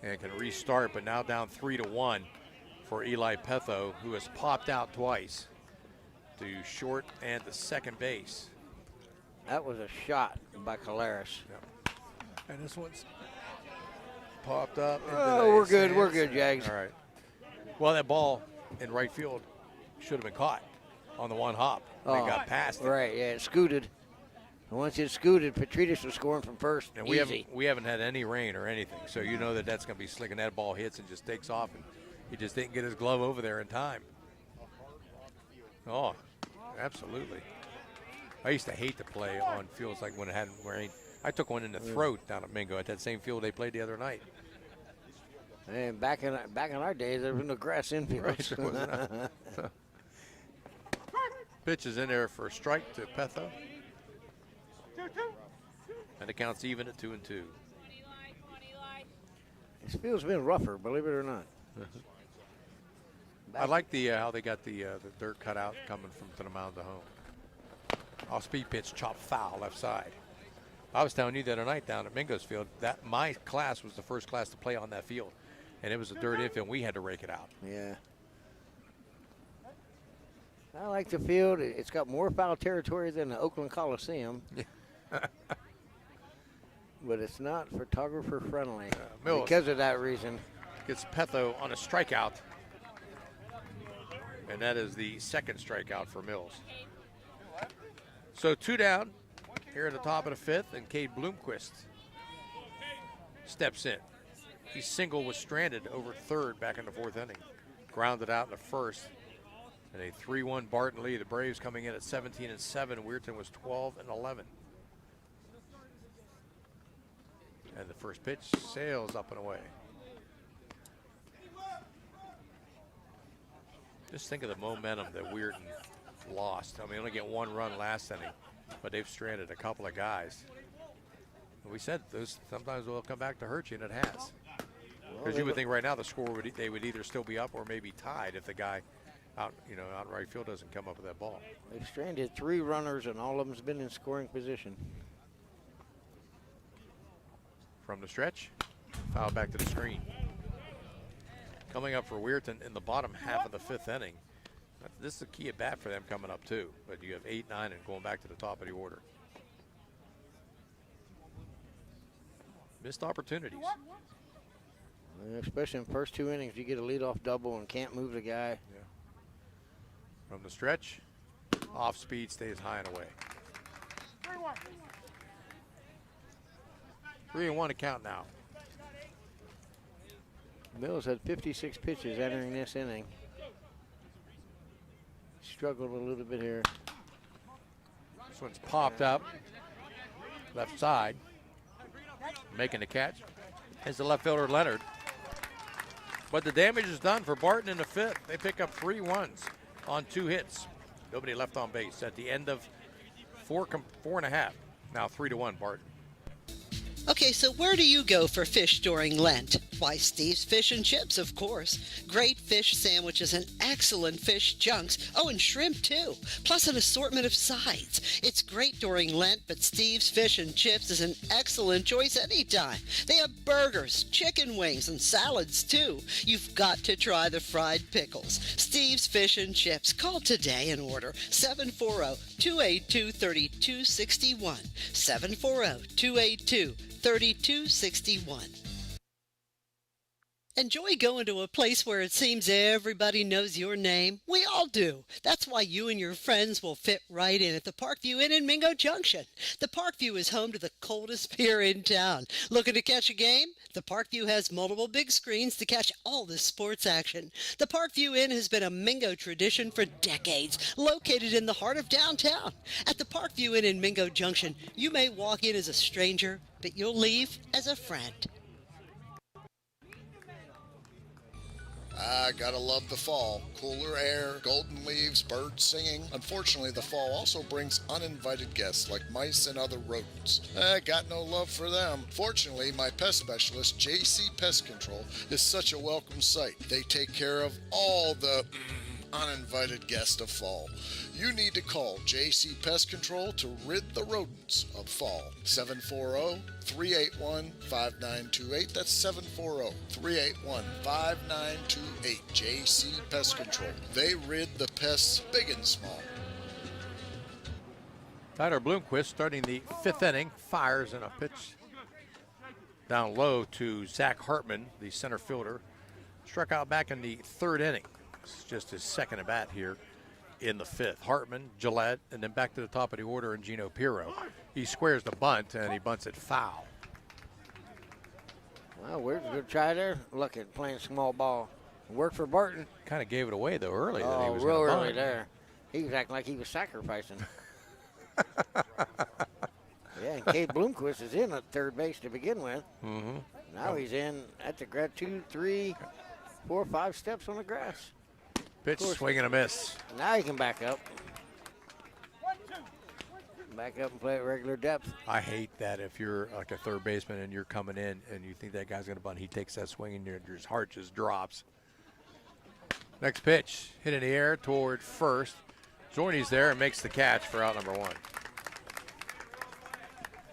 and can restart, but now down 3-1 for Eli Petho, who has popped out twice to short and to second base. That was a shot by Caloris. Yep. And this one's popped up. Oh, we're good. We're good, Jags. All right. Well, that ball in right field should have been caught on the one hop. They got past it. Right, yeah, it scooted. And once it scooted, Petridis was scoring from first. And easy. we haven't had any rain or anything, so you know that that's going to be slick, and that ball hits and just takes off, and he just didn't get his glove over there in time. Oh, absolutely. I used to hate to play on fields like when it hadn't rained. I took one in the throat down at Mingo at that same field they played the other night. And back in our days, there was no grass infields. Right. Pitch is in there for a strike to Petho. And it counts even at 2-2. This field's been rougher, believe it or not. I like the how they got the dirt cut out coming from to the mound to home. Off-speed pitch, chop foul, left side. I was telling you the other night down at Mingo's field that my class was the first class to play on that field, and it was a dirt infield, and we had to rake it out. Yeah. I like the field. It's got more foul territory than the Oakland Coliseum. But it's not photographer friendly because of that reason. Gets Petho on a strikeout. And that is the second strikeout for Mills. So 2 down here at the top of the 5th, and Cade Bloomquist steps in. He single was stranded over third back in the 4th inning. Grounded out in the 1st. And a 3-1 Barton lead. The Braves coming in at 17-7. Weirton was 12-11. And the first pitch sails up and away. Just think of the momentum that Weirton lost. I mean, only get 1 run last inning, but they've stranded a couple of guys. And we said those sometimes will come back to hurt you, and it has. Because you would think right now the score they would either still be up or maybe tied if the guy out in right field doesn't come up with that ball. They've stranded 3 runners, and all of them's been in scoring position. From the stretch, foul back to the screen. Coming up for Weirton in the bottom half of the 5th inning. This is a key at bat for them coming up too, but you have 8, 9, and going back to the top of the order. Missed opportunities. Especially in the first 2 innings, you get a leadoff double and can't move the guy. Yeah. From the stretch, off speed, stays high and away. 3-1 to count now. Mills had 56 pitches entering this inning. Struggled a little bit here. This one's popped up. Left side. Making the catch is the left fielder Leonard. But the damage is done for Barton in the 5th. They pick up 3 runs on 2 hits. Nobody left on base at the end of 4.5. Now 3-1 Barton. Okay, so where do you go for fish during Lent? Why, Steve's Fish and Chips, of course. Great fish sandwiches and excellent fish junks. Oh, and shrimp, too. Plus an assortment of sides. It's great during Lent, but Steve's Fish and Chips is an excellent choice anytime. They have burgers, chicken wings, and salads, too. You've got to try the fried pickles. Steve's Fish and Chips. Call today and order 740-282-3261. 740-282-3261. Enjoy going to a place where it seems everybody knows your name? We all do. That's why you and your friends will fit right in at the Parkview Inn in Mingo Junction. The Parkview is home to the coldest beer in town. Looking to catch a game? The Parkview has multiple big screens to catch all the sports action. The Parkview Inn has been a Mingo tradition for decades, located in the heart of downtown. At the Parkview Inn in Mingo Junction, you may walk in as a stranger, but you'll leave as a friend. I gotta love the fall. Cooler air, golden leaves, birds singing. Unfortunately, the fall also brings uninvited guests like mice and other rodents. I got no love for them. Fortunately, my pest specialist, JC Pest Control, is such a welcome sight. They take care of all the uninvited guests of fall. You need to call JC Pest Control to rid the rodents of fall. 740-381-5928. That's 740-381-5928. JC Pest Control. They rid the pests big and small. Tyler Bloomquist starting the 5th inning, fires in a pitch down low to Zach Hartman, the center fielder. Struck out back in the 3rd inning. It's just his second at bat here in the 5th. Hartman, Gillette, and then back to the top of the order and Gino Pirro. He squares the bunt and he bunts it foul. Well, Weirton's going to try there. Look at playing small ball. Worked for Barton. Kind of gave it away though early. That he was real gonna early bunt. there. He was acting like he was sacrificing. Yeah, and Cade Bloomquist is in at third base to begin with. Mm-hmm. Now he's in at the 2, 3, 4, 5 steps on the grass. Pitch, swing and a miss. Now he can back up. Back up and play at regular depth. I hate that if you're like a third baseman and you're coming in and you think that guy's going to bunt, he takes that swing and your heart just drops. Next pitch, hit in the air toward first. Zorni's there and makes the catch for out number 1.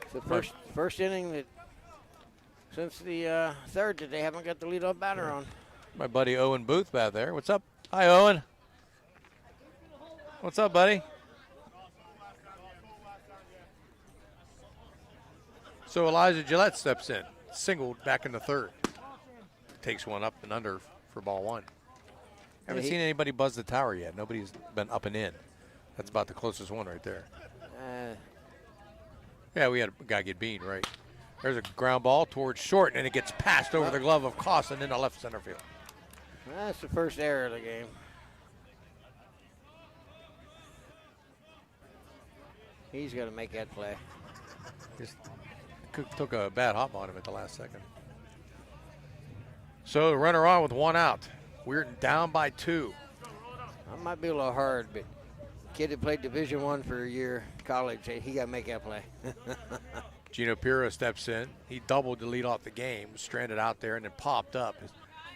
It's the first inning that since the 3rd that they haven't got the leadoff batter on. My buddy Owen Booth back there. What's up? Hi, Owen. What's up, buddy? So Elijah Gillette steps in, singled back in the 3rd. Takes one up and under for ball 1. Haven't seen anybody buzz the tower yet. Nobody's been up and in. That's about the closest one right there. Yeah, we had a guy get beaned, right? There's a ground ball towards short, and it gets passed over the glove of Costin into left center field. That's the first error of the game. He's going to make that play. Just took a bad hop on him at the last second. So the runner on with 1 out. Weirton down by 2. That might be a little hard, but kid that played Division I for a year, college, he got to make that play. Gino Pirro steps in. He doubled to lead off the game, stranded out there, and then popped up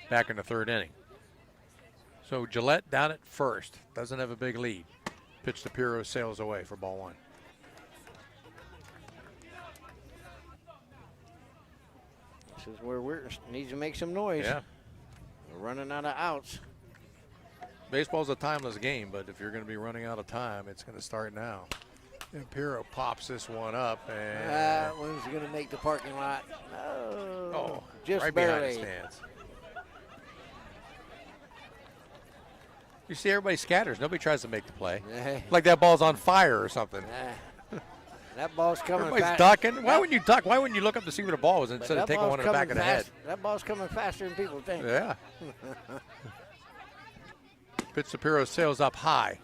back in the 3rd inning. So Gillette down at first, doesn't have a big lead. Pitch to Pirro, sails away for ball 1. This is where Weirton needs to make some noise. Yeah. We're running out of outs. Baseball's a timeless game, but if you're going to be running out of time, it's going to start now. And Pirro pops this one up, and that one's going to make the parking lot. Oh, just right barely. behind the stands. You see everybody scatters. Nobody tries to make the play. Like that ball's on fire or something. That ball's coming Everybody's ducking. Why wouldn't you duck? Why wouldn't you look up to see where the ball was instead of taking one in the back of the head? That ball's coming faster than people think. Yeah. Pitch to Pirro, sails up high.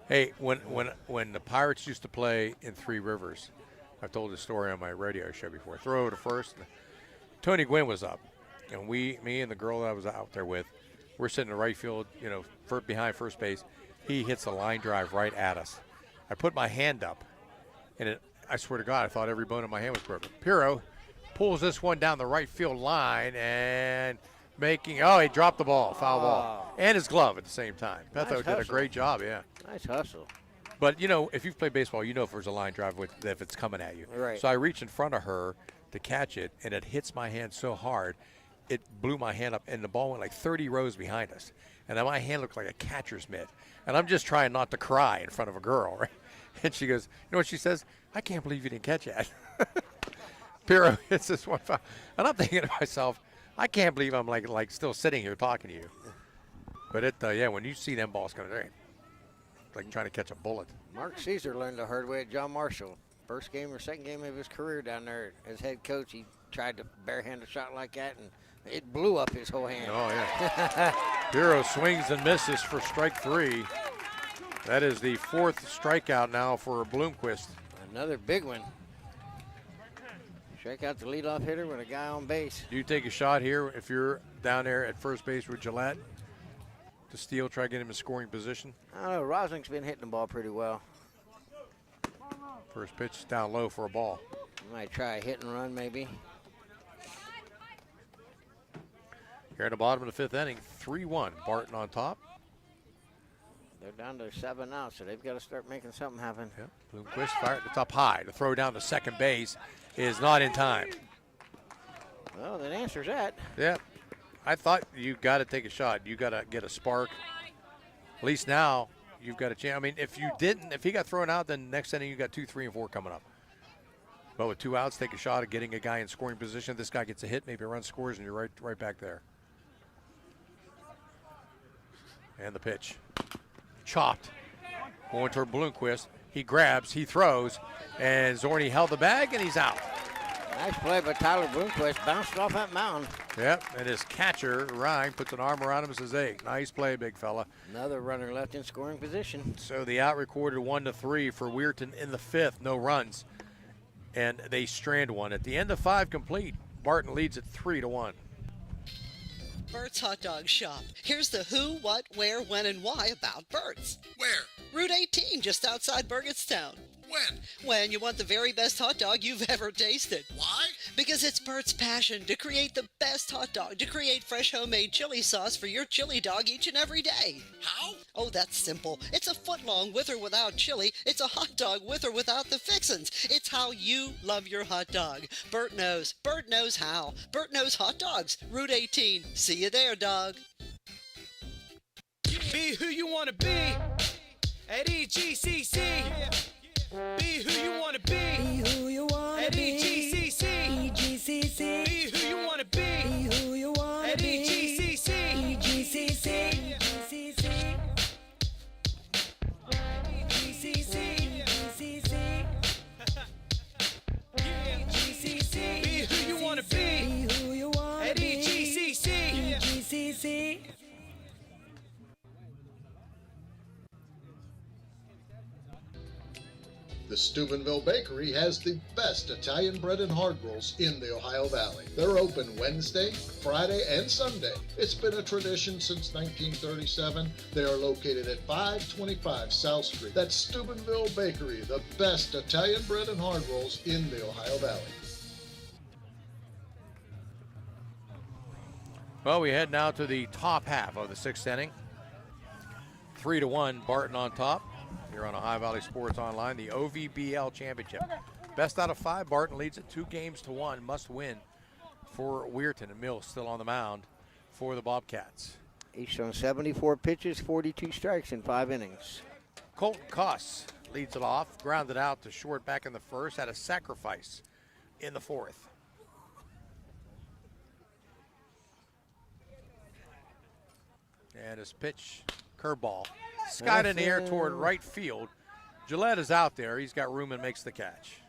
Hey, when the Pirates used to play in Three Rivers, I've told this story on my radio show before. Throw over to first. Tony Gwynn was up, and me and the girl that I was out there with, we're sitting in the right field, behind first base. He hits a line drive right at us. I put my hand up, and I swear to God, I thought every bone in my hand was broken. Pirro pulls this one down the right field line and he dropped the ball, foul ball, and his glove at the same time. Petho did a great job, yeah. Nice hustle. But, if you've played baseball, if there's a line drive if it's coming at you. Right. So I reach in front of her to catch it, and it hits my hand so hard, it blew my hand up, and the ball went like 30 rows behind us. And then my hand looked like a catcher's mitt. And I'm just trying not to cry in front of a girl, right? And she goes, you know what she says? I can't believe you didn't catch that. Piro hits this one foul. And I'm thinking to myself, I can't believe I'm like still sitting here talking to you. But yeah, when you see them balls coming, it's like trying to catch a bullet. Mark Caesar learned the hard way at John Marshall. First game or second game of his career down there as head coach, he tried to barehand a shot like that, and it blew up his whole hand. Oh, yeah. Piro swings and misses for strike 3. That is the 4th strikeout now for Bloomquist. Another big one. Strike out the leadoff hitter with a guy on base. Do you take a shot here if you're down there at first base with Gillette to steal, try to get him in scoring position? I don't know. Rosling's been hitting the ball pretty well. First pitch down low for a ball. Might try a hit and run maybe. Here in the bottom of the 5th inning, 3-1. Barton on top. They're down to 7 now, so they've got to start making something happen. Yep. Bloomquist fired it's up high. The throw down to second base is not in time. Well, that answers that. Yeah. I thought you got to take a shot. You got to get a spark. At least now you've got a chance. I mean, if he got thrown out, then next inning you got 2, 3, and 4 coming up. But with 2 outs, take a shot at getting a guy in scoring position. This guy gets a hit, maybe a run scores, and you're right back there. And the pitch. Chopped. Going toward Bloomquist. He grabs, he throws, and Zorni held the bag, and he's out. Nice play by Tyler Bloomquist. Bounced off that mound. Yep, and his catcher, Ryan, puts an arm around him and says, hey, nice play, big fella. Another runner left in scoring position. So the out recorded 1-3 for Weirton in the 5th, no runs. And they strand one. At the end of 5 complete, Barton leads at 3-1. Bert's Hot Dog Shop. Here's the who, what, where, when, and why about Bert's. Where? Route 18, just outside Burgettstown. When? When you want the very best hot dog you've ever tasted. Why? Because it's Bert's passion to create the best hot dog, to create fresh homemade chili sauce for your chili dog each and every day. How? Oh, that's simple. It's a foot long with or without chili. It's a hot dog with or without the fixins. It's how you love your hot dog. Bert knows. Bert knows how. Bert knows hot dogs. Route 18. See you there, dog. Be who you want to be at EGCC. Be who you want to be. Be who you want to at be. EGCC. EGCC. Be who you want to be. Be who you want at to be. EGCC. EGCC. EGCC. EGCC. Be who you want to be. Be who you want at to be. EGCC. EGCC. The Steubenville Bakery has the best Italian bread and hard rolls in the Ohio Valley. They're open Wednesday, Friday, and Sunday. It's been a tradition since 1937. They are located at 525 South Street. That's Steubenville Bakery, the best Italian bread and hard rolls in the Ohio Valley. Well, we head now to the top half of the 6th inning. 3-1, Barton on top. Here on Ohio Valley Sports Online, the OVBL Championship. Best out of 5, Barton leads at 2-1, must win for Weirton, and Mills still on the mound for the Bobcats. Each thrown 74 pitches, 42 strikes in 5 innings. Colton Koss leads it off, grounded out to short back in the 1st, had a sacrifice in the 4th. And his pitch, curveball, skied in the air toward right field. Gillette is out there. He's got room and makes the catch.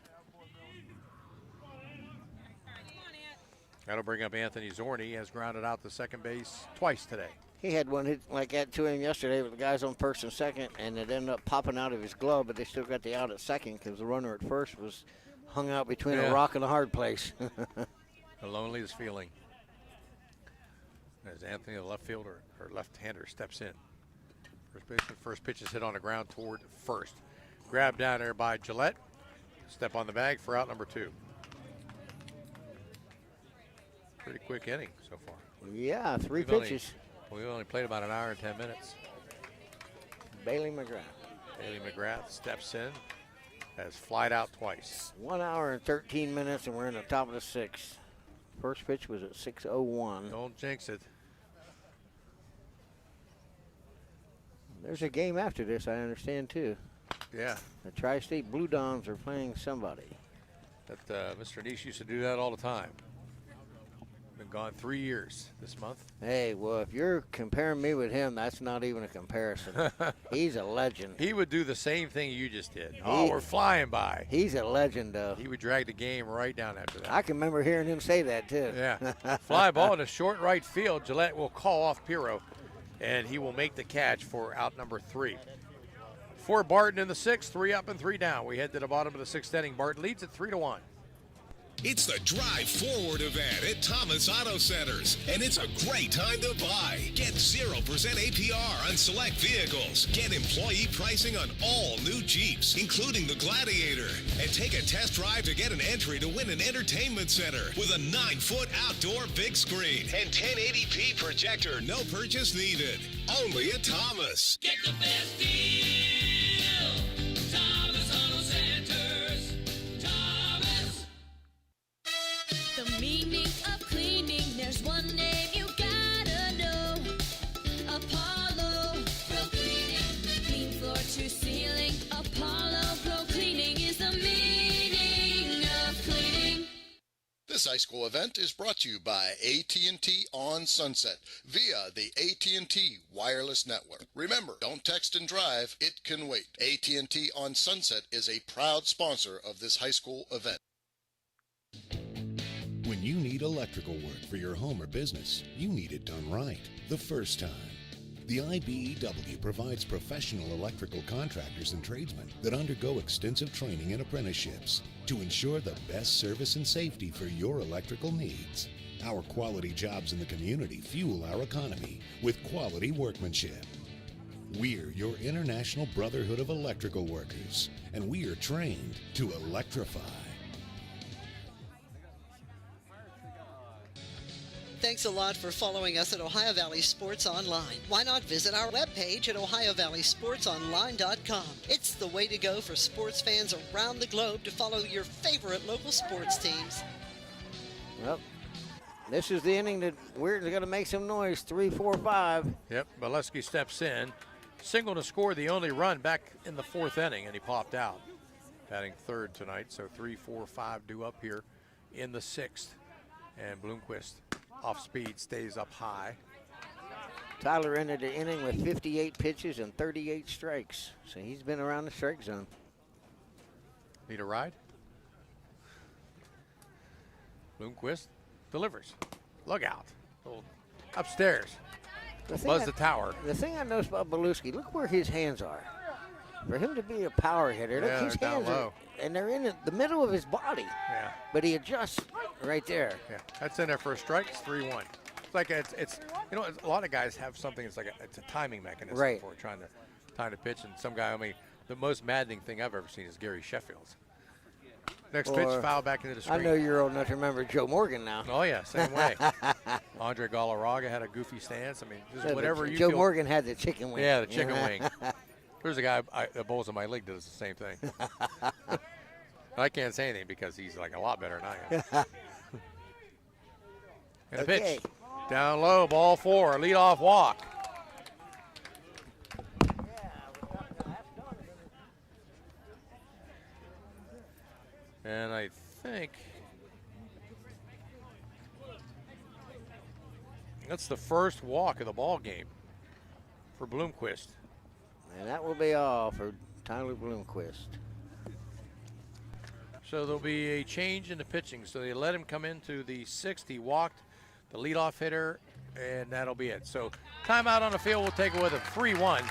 That'll bring up Anthony Zorni. He has grounded out to second base twice today. He had one hit like that to him yesterday with the guys on first and second, and it ended up popping out of his glove, but they still got the out at second because the runner at first was hung out between a rock and a hard place. The loneliest feeling. As Anthony, the left fielder, or left-hander, steps in. First baseman, first pitch is hit on the ground toward first. Grabbed down there by Gillette. Step on the bag for out number 2. Pretty quick inning so far. Yeah, 3 pitches. We've only played about an hour and 10 minutes. Bailey McGrath. Bailey McGrath steps in, has flied out twice. 1 hour and 13 minutes, and we're in the top of the 6th. First pitch was at 6:01. Don't jinx it. There's a game after this, I understand, too. Yeah. The Tri-State Blue Dons are playing somebody. That Mr. Nice used to do that all the time. Been gone 3 years this month. Hey, well, if you're comparing me with him, that's not even a comparison. He's a legend. He would do the same thing you just did. We're flying by. He's a legend, though. He would drag the game right down after that. I can remember hearing him say that, too. Yeah. Fly ball to short right field. Gillette will call off Pirro, and he will make the catch for out number 3. For Barton in the 6th, 3 up and 3 down. We head to the bottom of the 6th inning. Barton leads at 3-1. It's the Drive Forward event at Thomas Auto Centers, and it's a great time to buy. Get 0% APR on select vehicles. Get employee pricing on all new Jeeps, including the Gladiator. And take a test drive to get an entry to win an entertainment center with a 9-foot outdoor big screen and 1080p projector. No purchase needed. Only at Thomas. Get the best deal. Thomas Auto Centers. Thomas. The meaning of cleaning, there's one name you gotta know. Apollo Pro Cleaning. Clean floor to ceiling. Apollo Pro Cleaning is the meaning of cleaning. This high school event is brought to you by AT&T on Sunset via the AT&T wireless network. Remember, don't text and drive, it can wait. AT&T on Sunset is a proud sponsor of this high school event. When you need electrical work for your home or business, you need it done right the first time. The IBEW provides professional electrical contractors and tradesmen that undergo extensive training and apprenticeships to ensure the best service and safety for your electrical needs. Our quality jobs in the community fuel our economy with quality workmanship. We're your International Brotherhood of Electrical Workers, and we are trained to electrify. Thanks a lot for following us at Ohio Valley Sports Online. Why not visit our webpage at OhioValleySportsOnline.com? It's the way to go for sports fans around the globe to follow your favorite local sports teams. Well, this is the inning that we're going to make some noise. 3-4-5. Yep, Bolesky steps in. Single to score the only run back in the 4th inning, and he popped out. Batting 3rd tonight, so 3-4-5 due up here in the 6th. And Bloomquist off speed, stays up high. Tyler ended the inning with 58 pitches and 38 strikes. So he's been around the strike zone. Need a ride? Bloomquist delivers. Look out. Upstairs. Buzz the tower. The thing I noticed about Beluski, look where his hands are. For him to be a power hitter, look, his hands are, and they're in the middle of his body. Yeah. But he adjusts right there. Yeah, that's in there for a strike. It's 3-1. It's like it's you know, a lot of guys have something. It's like it's a timing mechanism Right. for trying to pitch. And some guy, I mean, the most maddening thing I've ever seen is Gary Sheffield's. Next pitch, foul back into the screen. I know you're old enough to remember Joe Morgan now. Oh yeah, same way. Andre Galarraga had a goofy stance. I mean, just whatever you Joe feel. Morgan had the chicken wing. Yeah, the chicken wing. There's a guy that bowls in my league that does the same thing. I can't say anything because he's like a lot better than I am. And a pitch. Down low, ball 4, leadoff walk. And I think that's the first walk of the ball game for Bloomquist. And that will be all for Tyler Bloomquist. So there'll be a change in the pitching. So they let him come into the 6th. He walked the leadoff hitter, and that'll be it. So timeout on the field. We'll take it with a 3-1.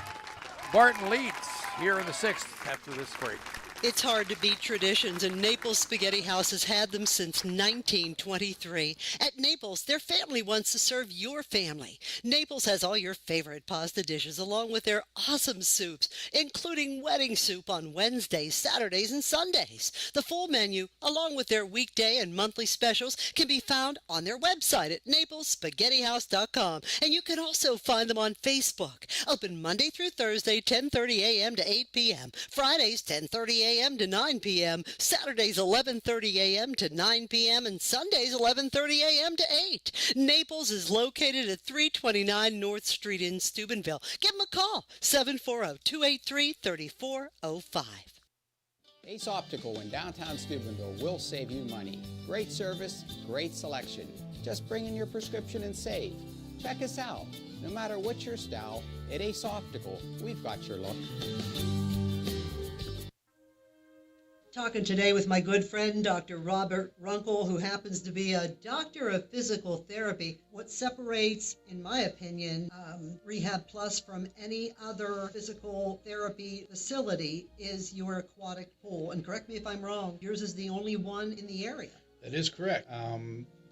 Barton leads here in the 6th after this break. It's hard to beat traditions, and Naples Spaghetti House has had them since 1923. At Naples, their family wants to serve your family. Naples has all your favorite pasta dishes along with their awesome soups, including wedding soup on Wednesdays, Saturdays, and Sundays. The full menu, along with their weekday and monthly specials, can be found on their website at naplesspaghettihouse.com. And you can also find them on Facebook. Open Monday through Thursday, 10:30 a.m. to 8 p.m. Fridays, 10:30 a.m. to 9 p.m., Saturdays 11:30 a.m. to 9 p.m., and Sundays 11:30 a.m. to 8. Naples is located at 329 North Street in Steubenville. Give them a call, 740-283-3405. Ace Optical in downtown Steubenville will save you money. Great service, great selection. Just bring in your prescription and save. Check us out. No matter what your style, at Ace Optical, we've got your look. Talking today with my good friend, Dr. Robert Runkle, who happens to be a doctor of physical therapy. What separates, in my opinion, Rehab Plus from any other physical therapy facility is your aquatic pool. And correct me if I'm wrong, yours is the only one in the area. That is correct.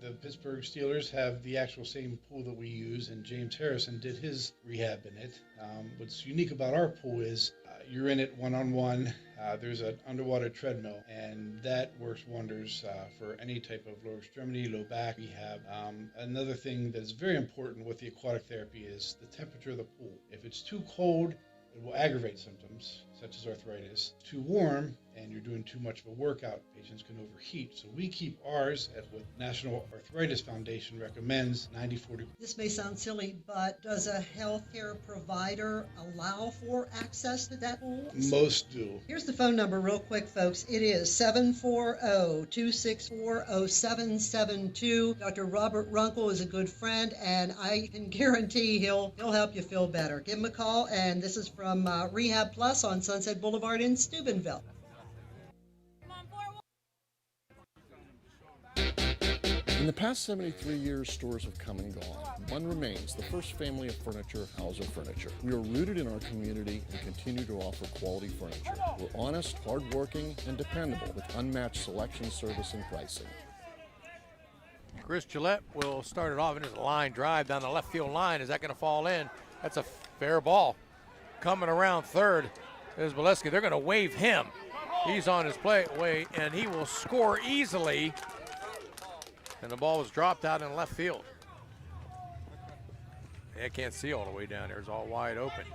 The Pittsburgh Steelers have the actual same pool that we use, and James Harrison did his rehab in it. What's unique about our pool is you're in it one-on-one. There's an underwater treadmill, and that works wonders for any type of lower extremity, low back rehab. Another thing that's very important with the aquatic therapy is the temperature of the pool. If it's too cold, it will aggravate symptoms such as arthritis. Too warm, and you're doing too much of a workout, patients can overheat. So we keep ours at what National Arthritis Foundation recommends, 90-40. This may sound silly, but does a healthcare provider allow for access to that pool? Most do. Here's the phone number real quick, folks. It is 740-264-0772. Dr. Robert Runkle is a good friend, and I can guarantee he'll help you feel better. Give him a call, and this is from Rehab Plus on Sunset Boulevard in Steubenville. In the past 73 years, stores have come and gone. One remains, the first family of furniture, Hauser Furniture. We are rooted in our community and continue to offer quality furniture. We're honest, hardworking, and dependable with unmatched selection, service, and pricing. Chris Gillette will start it off in his line drive down the left field line. Is that going to fall in? That's a fair ball. Coming around third is Bolesky. They're going to wave him. He's on his way, and he will score easily. And the ball was dropped out in left field. I can't see all the way down there. It's all wide open.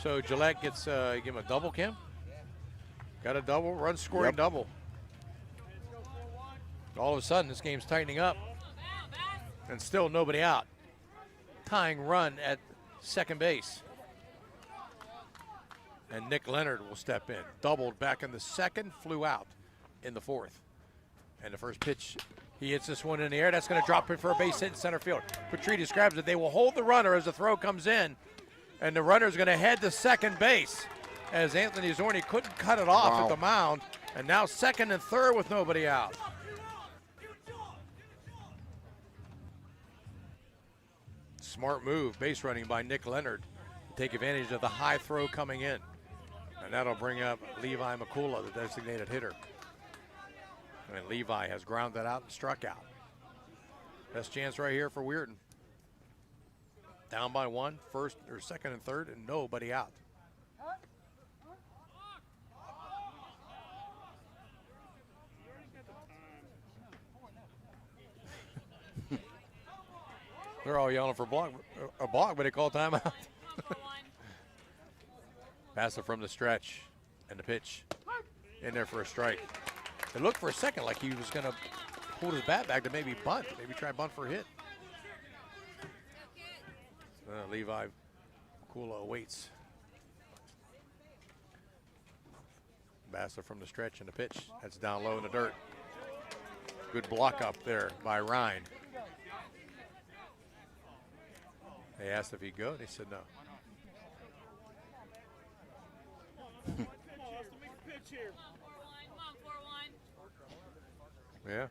So Gillette gets, give him a double, Kim. Got a double, run scoring double. All of a sudden, this game's tightening up. And still nobody out. Tying run at second base. And Nick Leonard will step in. Doubled back in the second, flew out in the fourth. And the first pitch, he hits this one in the air. That's going to drop it for a base hit in center field. Petridis grabs it. They will hold the runner as the throw comes in. And the runner's going to head to second base as Anthony Zorni couldn't cut it off at the mound. And now second and third with nobody out. Smart move, base running by Nick Leonard to take advantage of the high throw coming in. And that'll bring up Levi McCullough, the designated hitter. And Levi has grounded out and struck out. Best chance right here for Weirton. Down by one, first or second and third, and nobody out. They're all yelling for a block, but they call timeout. Pass it from the stretch, and the pitch in there for a strike. It looked for a second like he was going to pull his bat back to maybe bunt, maybe try bunt for a hit. Levi McCullough waits. Bassett from the stretch and the pitch. That's down low in the dirt. Good block up there by Ryan. They asked if he'd go, and he said no. Yeah,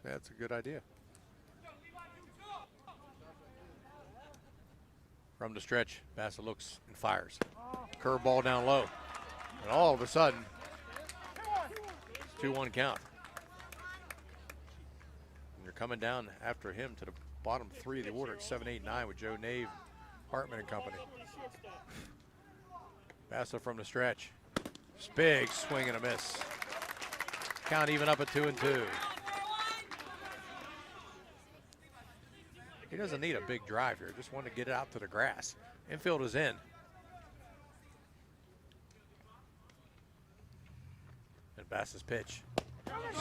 that's a good idea. From the stretch, Bassett looks and fires. Curveball down low. And all of a sudden, 2-1 count. And you're coming down after him to the bottom three of the order at 7, 8, 9 with Joe Nave, Hartman and company. Bassett from the stretch. Big swing and a miss. Count even up at 2-2. He doesn't need a big drive here. Just want to get it out to the grass. Infield is in. And Bass's pitch.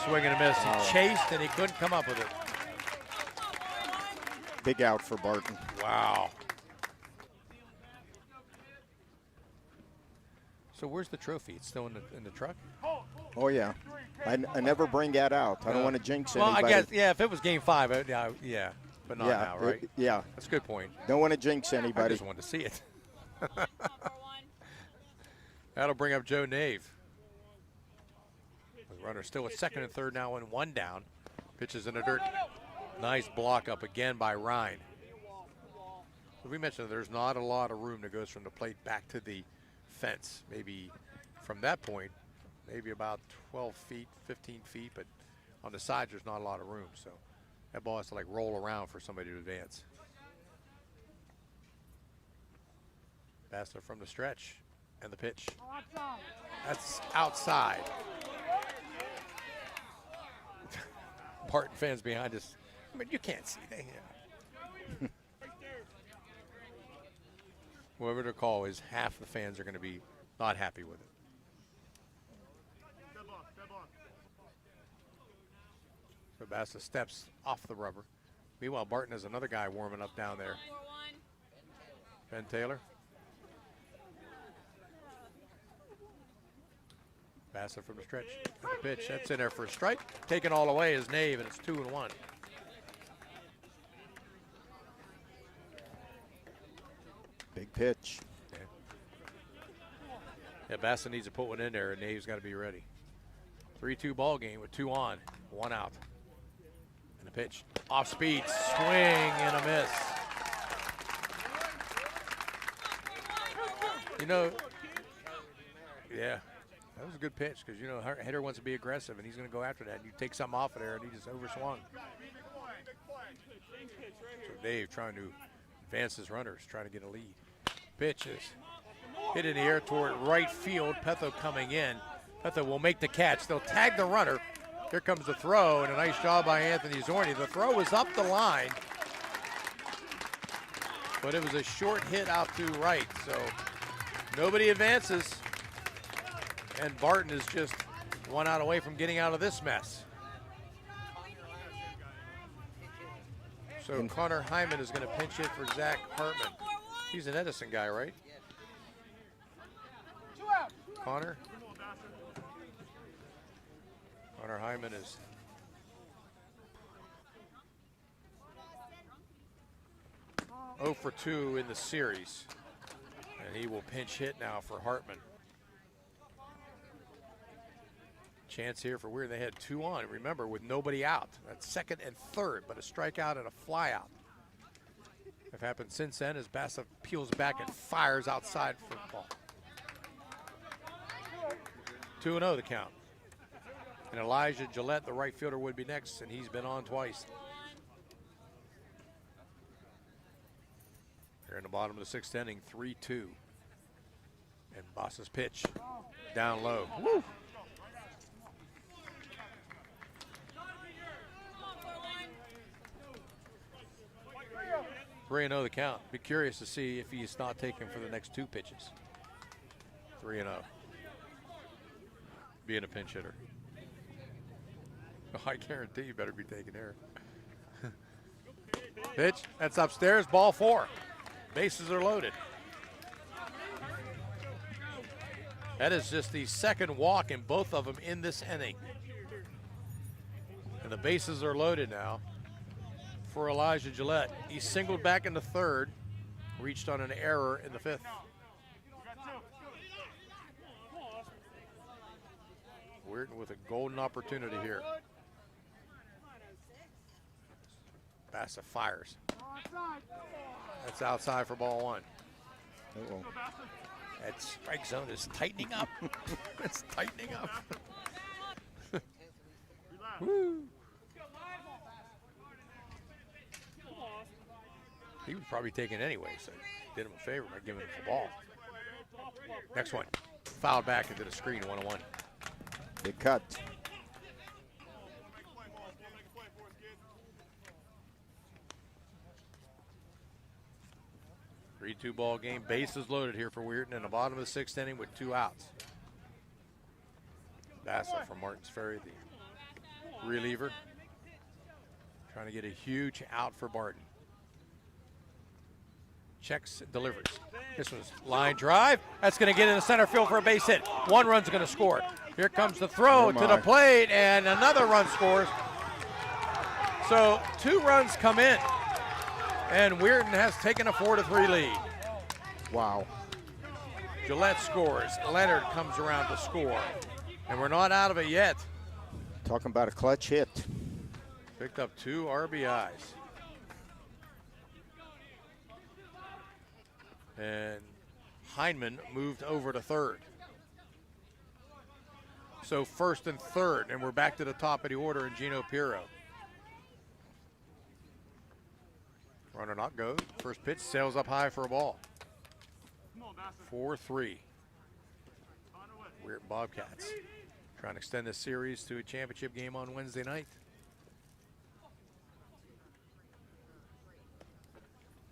Swing and a miss. He chased and he couldn't come up with it. Big out for Barton. Wow. So where's the trophy? It's still in the truck? Oh, yeah. I never bring that out. I don't want to jinx well, anybody. I guess, yeah, if it was game 5, yeah, but not now, right? Yeah. That's a good point. Don't want to jinx anybody. I just wanted to see it. That'll bring up Joe Nave. The runner still at second and third now, and 1 down. Pitches in the dirt. Nice block up again by Ryan. So we mentioned there's not a lot of room that goes from the plate back to the fence. Maybe from that point, maybe about 12 feet, 15 feet, but on the sides there's not a lot of room. So that ball has to like roll around for somebody to advance. Bassler from the stretch and the pitch. That's outside. Barton fans behind us. I mean, you can't see that. Yeah. Whoever the call is, half the fans are going to be not happy with it. So Bassler steps off the rubber. Meanwhile, Barton has another guy warming up down there. Ben Taylor. Bassler from the stretch. And the pitch. That's in there for a strike. Taken all away is Nave, and it's 2-1. Big pitch. Yeah, Bassler needs to put one in there, and Nave's got to be ready. 3-2 ball game with 2 on, 1 out. And the pitch. Off speed, swing and a miss. You know, yeah. That was a good pitch because, you know, hitter wants to be aggressive, and he's going to go after that. And you take something off of there, and he just overswung. So Dave trying to advance his runners, trying to get a lead. Pitches. Hit in the air toward right field. Petho coming in. Petho will make the catch. They'll tag the runner. Here comes the throw, and a nice job by Anthony Zorni. The throw was up the line, but it was a short hit out to right. So nobody advances. And Barton is just 1 out away from getting out of this mess. So Connor Hyman is going to pinch hit for Zach Hartman. He's an Edison guy, right? Connor Hyman is oh for 2 in the series. And he will pinch hit now for Hartman. Chance here for Weirton. They had 2 on, remember, with nobody out. That's second and third, but a strikeout and a fly out. Have happened since then as Bassler peels back and fires outside for the ball. 2-0 the count. And Elijah Gillette, the right fielder, would be next, and he's been on twice. Here in the bottom of the 6th inning, 3-2. And Boss's pitch down low. Woo! 3-0 the count. Be curious to see if he's not taken for the next 2 pitches. 3-0. Being a pinch hitter. I guarantee you better be taking there. Pitch. That's upstairs. Ball 4. Bases are loaded. That is just the second walk in both of them in this inning. And the bases are loaded now for Elijah Gillette. He singled back in the 3rd, reached on an error in the 5th. Weirton with a golden opportunity here. Bassler fires. That's outside for ball 1. Uh-oh. That strike zone is tightening up. It's tightening up. Woo. He was probably taking anyway, so did him a favor by giving him the ball. Next one. Fouled back into the screen, 1-1. Big cut. Three-2 ball game. Bases loaded here for Weirton in the bottom of the 6th inning with 2 outs. Bassler from Martins Ferry, the reliever. Trying to get a huge out for Barton. Checks, delivers. This was line drive. That's going to get in the center field for a base hit. 1 run's going to score. Here comes the throw to the plate, and another run scores. So 2 runs come in, and Weirton has taken a 4-3 lead. Wow. Gillette scores. Leonard comes around to score, and we're not out of it yet. Talking about a clutch hit. Picked up 2 RBIs. And Heineman moved over to third. So first and third, and we're back to the top of the order in Gino Pirro. Runner not go. First pitch sails up high for a ball. 4-3. Weirton Bobcats trying to extend this series to a championship game on Wednesday night.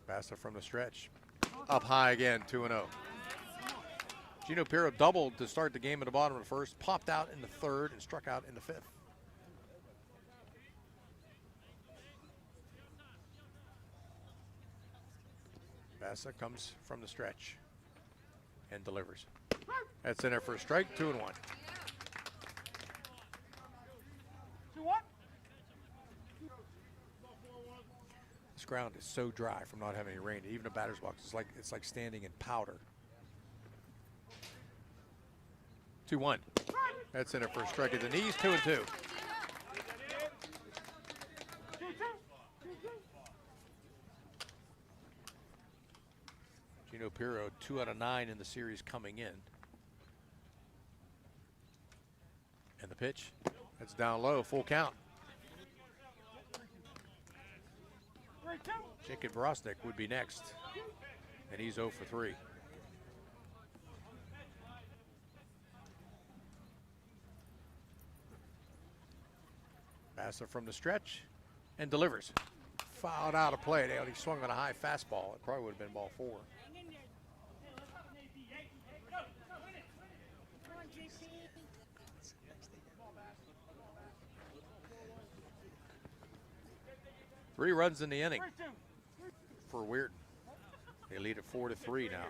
Bassa from the stretch. Up high again, 2-0. Gino Pirro doubled to start the game at the bottom of the first, popped out in the third, and struck out in the fifth. Bassa comes from the stretch and delivers. That's in there for a strike, 2-1. This ground is so dry from not having any rain. Even a batter's box is it's like standing in powder. 2-1. That's in there for a strike at the knees, 2-2. Gino Pirro, 2 out of 9 in the series coming in. And the pitch, that's down low, full count. Jacob Rosnick would be next, and he's 0 for 3. Bassa from the stretch and delivers. Fouled out of play. He swung on a high fastball. It probably would have been ball 4. Three runs in the inning for Weirton. They lead at 4-3 now.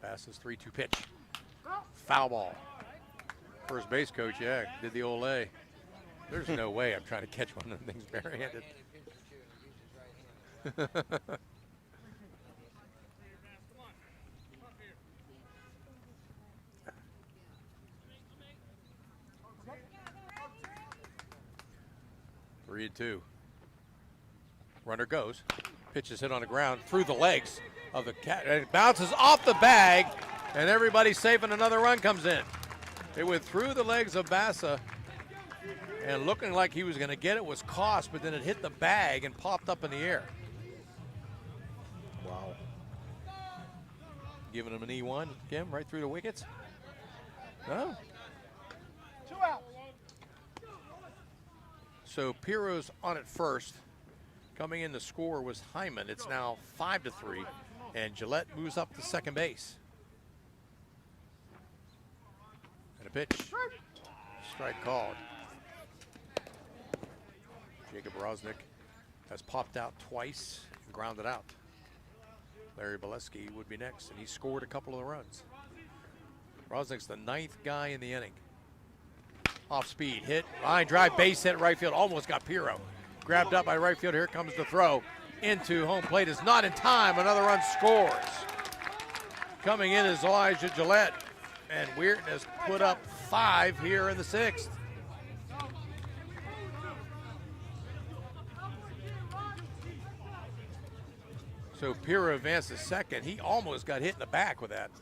Bassa's 3-2 pitch. Foul ball. First base coach, did the old lay. There's no way I'm trying to catch one of them things barehanded. 3-2. Runner goes. Pitch is hit on the ground through the legs of the cat. And it bounces off the bag, and everybody's safe, and another run comes in. It went through the legs of Bassa, and looking like he was going to get it was Koss, but then it hit the bag and popped up in the air. Wow. Giving him an E1, Kim, right through the wickets. No. 2 outs. So Pirro's on it first. Coming in to score was Hyman. It's now 5-3, and Gillette moves up to second base. And a pitch. Strike called. Jacob Rosnick has popped out twice and grounded out. Larry Bileski would be next, and he scored a couple of the runs. Rosnick's the 9th guy in the inning. Off speed, hit, line drive, base hit, right field, almost got Pirro. Grabbed up by right field, here comes the throw. Into home plate is not in time, another run scores. Coming in is Elijah Gillette, and Weirton has put up 5 here in the 6th. So Pirro advances second. He almost got hit in the back with that.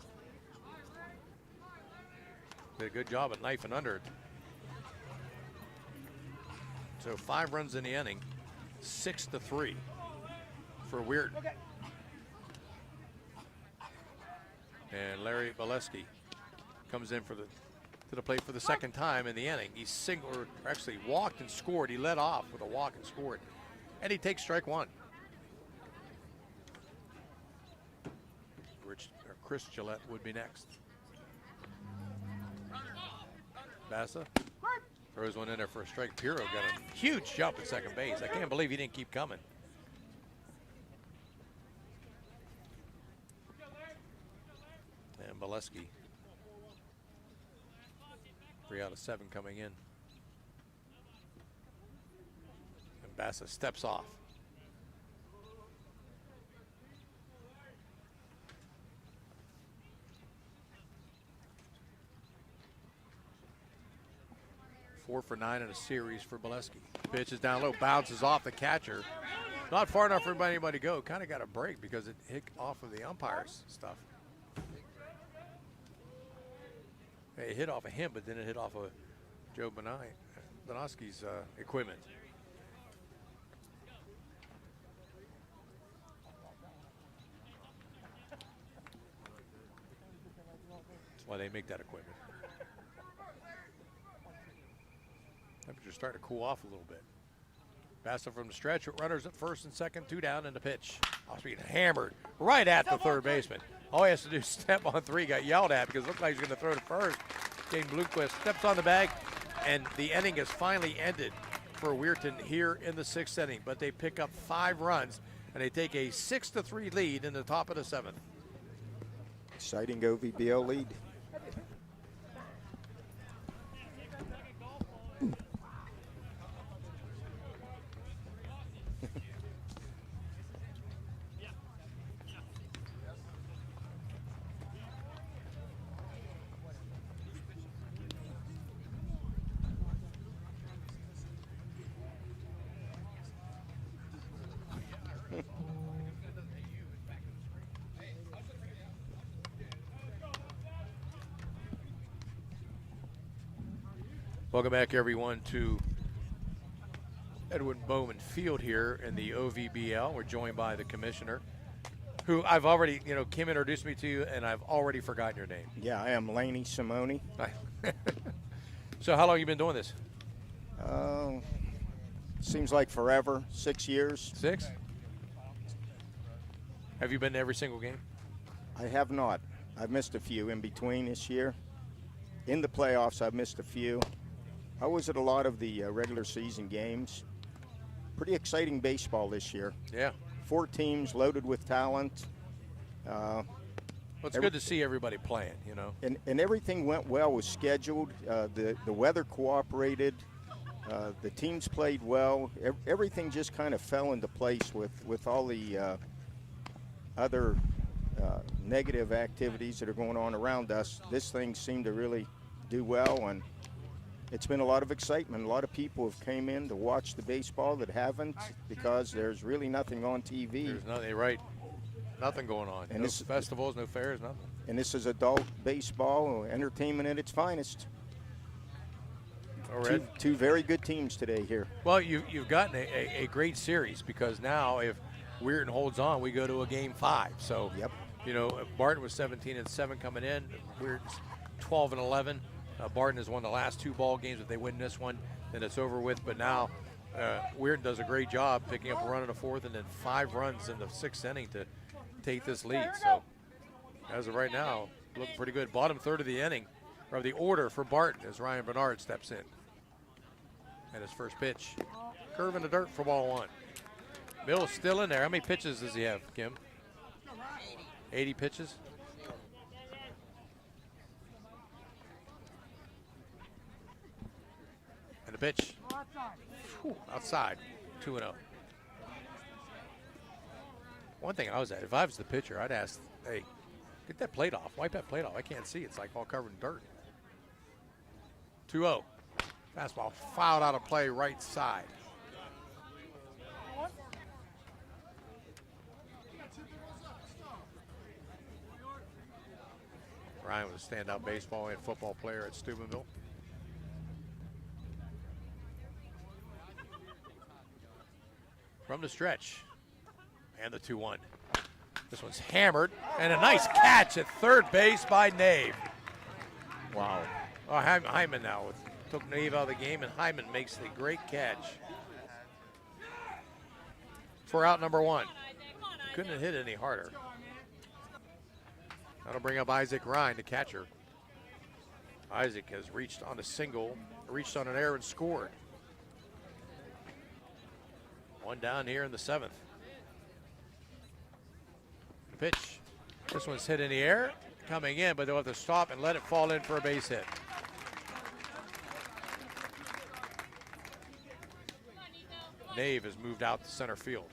Did a good job at knifing under it. So 5 runs in the inning, 6-3 for Weirton. Okay. And Larry Bileski comes in to the plate for the second time in the inning. He actually walked and scored. He led off with a walk and scored. And he takes strike 1. Chris Gillette would be next. Bassa throws one in there for a strike. Pirro got a huge jump at second base. I can't believe he didn't keep coming. And Bileski 3 out of 7 coming in. And Bassa steps off. Four for 9 in a series for Bolesky. Pitch is down low, bounces off the catcher. Not far enough for anybody to go. Kind of got a break because it hit off of the umpire's stuff. It hit off of him, but then it hit off of Joe Bonoski's equipment. That's why they make that equipment. Temperature's starting to cool off a little bit. Bassa from the stretch with runners at first and second, 2 down, and the pitch. Off speed, hammered right at the third baseman. All he has to do is step on 3, got yelled at because it looked like he's going to throw to first. Dane Bloomquist steps on the bag, and the inning is finally ended for Weirton here in the 6th inning. But they pick up 5 runs, and they take a 6-3 lead in the top of the 7th. Exciting OVBL lead. Welcome back, everyone, to Edwin Bowman Field here in the OVBL. We're joined by the commissioner, who I've already, Kim introduced me to you, and I've already forgotten your name. Yeah, I am Laney Simone. So how long have you been doing this? Seems like forever, 6 years. 6? Have you been to every single game? I have not. I've missed a few in between this year. In the playoffs, I've missed a few. I was at a lot of the regular season games. Pretty exciting baseball this year. Yeah. 4 teams loaded with talent. Well, it's good to see everybody playing, And everything went well, was scheduled. The weather cooperated. The teams played well. Everything just kind of fell into place with all the other negative activities that are going on around us. This thing seemed to really do well, and it's been a lot of excitement. A lot of people have came in to watch the baseball that haven't, because there's really nothing on TV. There's nothing, right? Nothing going on. And no this, festivals, no fairs, nothing. And this is adult baseball, entertainment at its finest. Two very good teams today here. Well, you've gotten a great series, because now if Weirton holds on, we go to a game 5. So, yep. Barton was 17-7 coming in. Weirton's 12-11. Barton has won the last 2 ball games. If they win this one, then it's over with. But now Weirton does a great job picking up a run in the 4th and then 5 runs in the 6th inning to take this lead. So as of right now, looking pretty good. Bottom third of the inning, or the order for Barton, as Ryan Bernard steps in. And his first pitch, curve in the dirt for ball 1. Bill's still in there. How many pitches does he have, Kim? 80 pitches? And the pitch. Whew, outside. 2-0. One thing I was at, if I was the pitcher, I'd ask, hey, get that plate off. Wipe that plate off. I can't see. It's like all covered in dirt. 2-0. Fastball fouled out of play right side. Ryan was a standout baseball and football player at Steubenville. From the stretch. And the 2-1. This one's hammered. And a nice catch at third base by Nave. Wow. Oh, Hyman now took Nave out of the game, and Hyman makes the great catch for out number 1. Couldn't have hit any harder. That'll bring up Isaac Ryan, the catcher. Isaac has reached on a single, reached on an error and scored. 1 down here in the 7th. Pitch. This one's hit in the air, coming in, but they'll have to stop and let it fall in for a base hit. Nave has moved out to center field.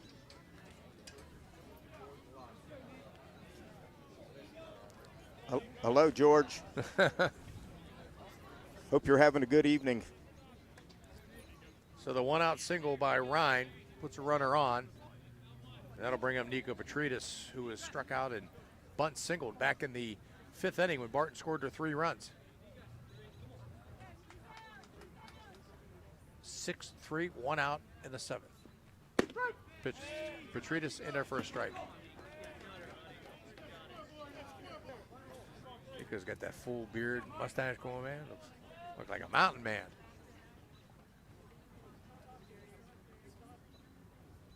Hello, George. Hope you're having a good evening. So the 1-out single by Ryan puts a runner on. That'll bring up Nico Petridis, who was struck out and bunt singled back in the 5th inning when Barton scored their 3 runs. 6-3, 1 out in the 7th. Pitch, Petridis in there for a strike. Nico's got that full beard, mustache going, man. Looks like a mountain man.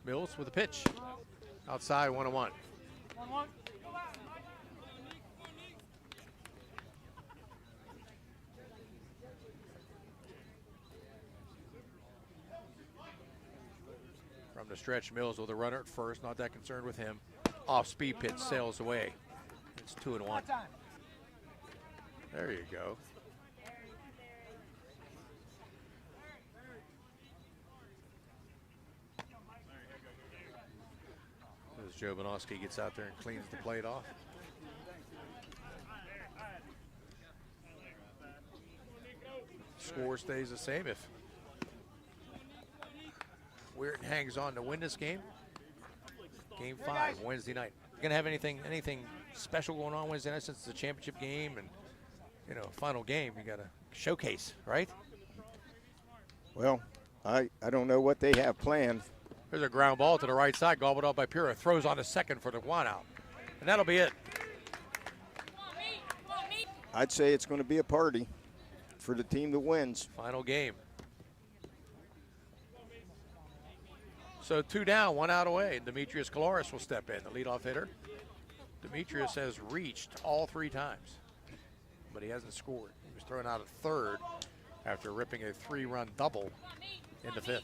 Mills with a pitch. Outside, 1-1. From the stretch, Mills with a runner at first, not that concerned with him. Off-speed pitch sails away. It's 2-1. There you go. As Joe Bonoski gets out there and cleans the plate off. Score stays the same if Weirton hangs on to win this game. Game 5, Wednesday night. You gonna have anything special going on Wednesday night since it's a championship game and final game? You got to showcase, right? Well, I don't know what they have planned. There's a ground ball to the right side, gobbled up by Pura. Throws on to second for the 1-out, and that'll be it. I'd say it's going to be a party for the team that wins. Final game. So 2 down, 1 out away. Demetrius Kalaris will step in, the leadoff hitter. Demetrius has reached all 3 times, but he hasn't scored. He was thrown out at third after ripping a 3-run double in the 5th.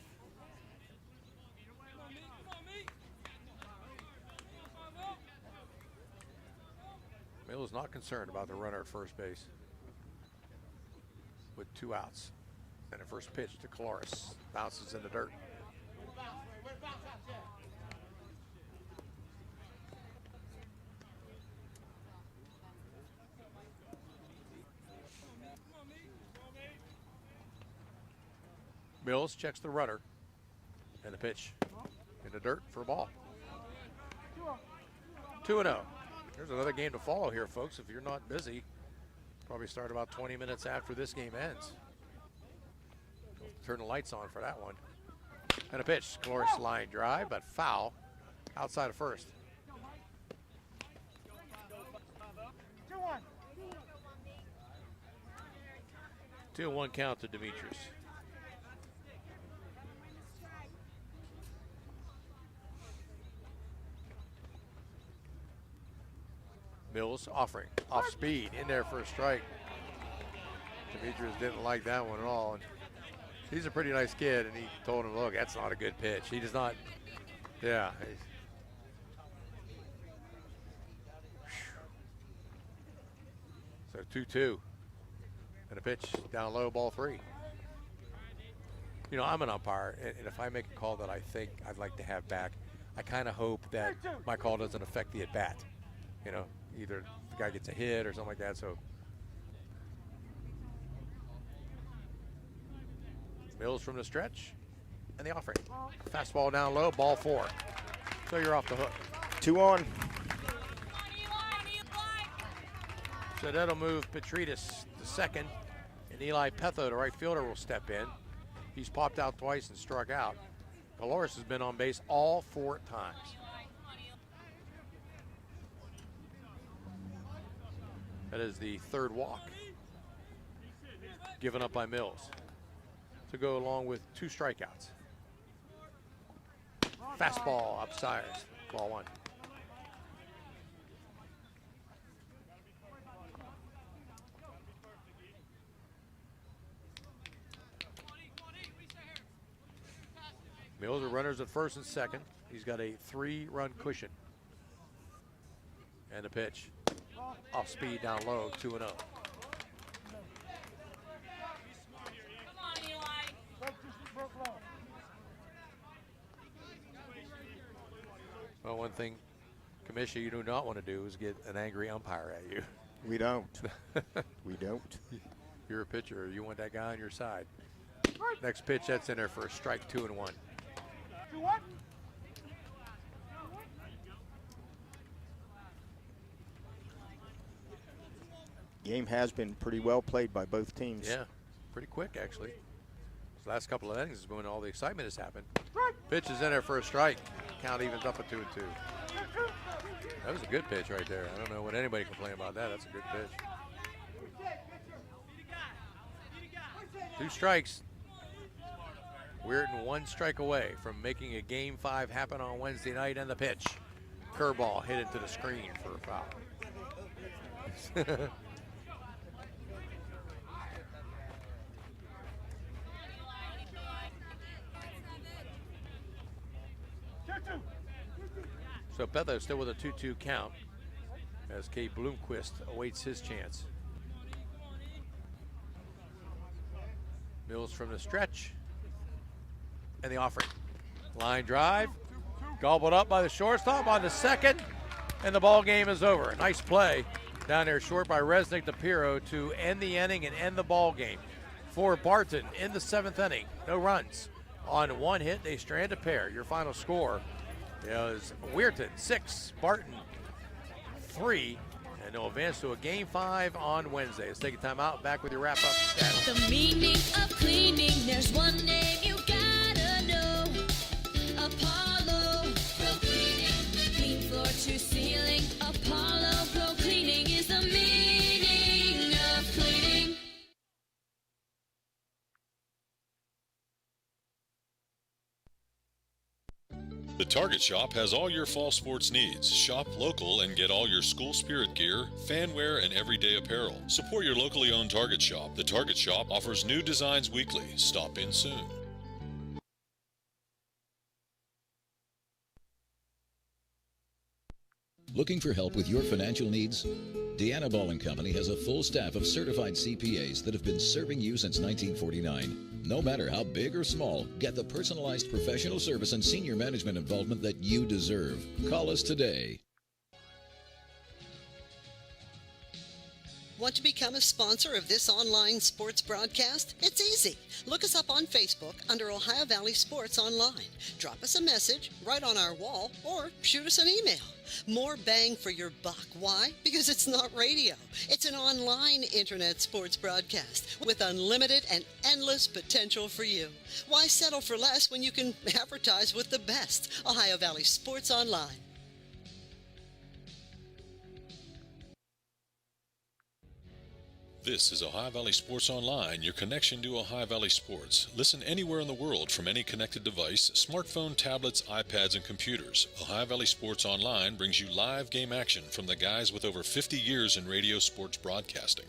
Mills not concerned about the runner at first base with 2 outs. And a first pitch to Kalaris. Bounces in the dirt. Mills checks the runner. And the pitch in the dirt for a ball. 2-0. There's another game to follow here, folks. If you're not busy, probably start about 20 minutes after this game ends. Turn the lights on for that one. And a pitch, Kalaris line drive, but foul outside of first. 2-1 count to Demetrius. Mills offering, off speed, in there for a strike. Demetrius didn't like that one at all. And he's a pretty nice kid, and he told him, look, that's not a good pitch. He does not, yeah. So 2-2. And a pitch down low, ball 3. I'm an umpire, and if I make a call that I think I'd like to have back, I kind of hope that my call doesn't affect the at-bat. Either the guy gets a hit or something like that. So Mills from the stretch and the offering. Fastball down low, ball 4. So you're off the hook. 2 on. So that'll move Petridis to second, and Eli Petho, the right fielder, will step in. He's popped out twice and struck out. Kalaris has been on base all 4 times. That is the 3rd walk given up by Mills to go along with 2 strikeouts. Fastball upstairs, ball 1. Mills are runners at first and second. He's got a 3-run cushion. And a pitch. Off speed down low, 2-0. Well, one thing, Commissioner, you do not want to do is get an angry umpire at you. We don't. We don't. You're a pitcher. You want that guy on your side. Next pitch, that's in there for a strike, 2-1. Game has been pretty well played by both teams. Yeah, pretty quick, actually. These last couple of innings is when all the excitement has happened. Pitch is in there for a strike. Count evens up at 2-2. That was a good pitch right there. I don't know what anybody can complain about that. That's a good pitch. 2 strikes. Weirton 1 strike away from making a Game 5 happen on Wednesday night, and the pitch. Curveball hit into the screen for a foul. So Betho still with a 2-2 count as Kate Bloomquist awaits his chance. Mills from the stretch. And the offering. Line drive. Gobbled up by the shortstop on the second. And the ball game is over. Nice play down there short by Resnick DePiro to end the inning and end the ball game. For Barton in the 7th inning. No runs. On 1 hit, they strand a pair. Your final score is Weirton 6, Barton 3, and they'll advance to a Game 5 on Wednesday. Let's take a time out. Back with your wrap-up stats. The meaning of cleaning, there's one name you gotta know. Apollo Pro Cleaning. Clean floor to ceiling. Apollo Pro Cleaning is the meaning of cleaning. The Target Shop has all your fall sports needs. Shop local and get all your school spirit gear, fan wear, and everyday apparel. Support your locally owned Target Shop. The Target Shop offers new designs weekly. Stop in soon. Looking for help with your financial needs? Deanna Ball & Company has a full staff of certified CPAs that have been serving you since 1949. No matter how big or small, get the personalized professional service and senior management involvement that you deserve. Call us today. Want to become a sponsor of this online sports broadcast? It's easy. Look us up on Facebook under Ohio Valley Sports Online. Drop us a message right on our wall or shoot us an email. More bang for your buck. Why? Because it's not radio. It's an online internet sports broadcast with unlimited and endless potential for you. Why settle for less when you can advertise with the best? Ohio Valley Sports Online. This is Ohio Valley Sports Online, your connection to Ohio Valley Sports. Listen anywhere in the world from any connected device, smartphone, tablets, iPads, and computers. Ohio Valley Sports Online brings you live game action from the guys with over 50 years in radio sports broadcasting.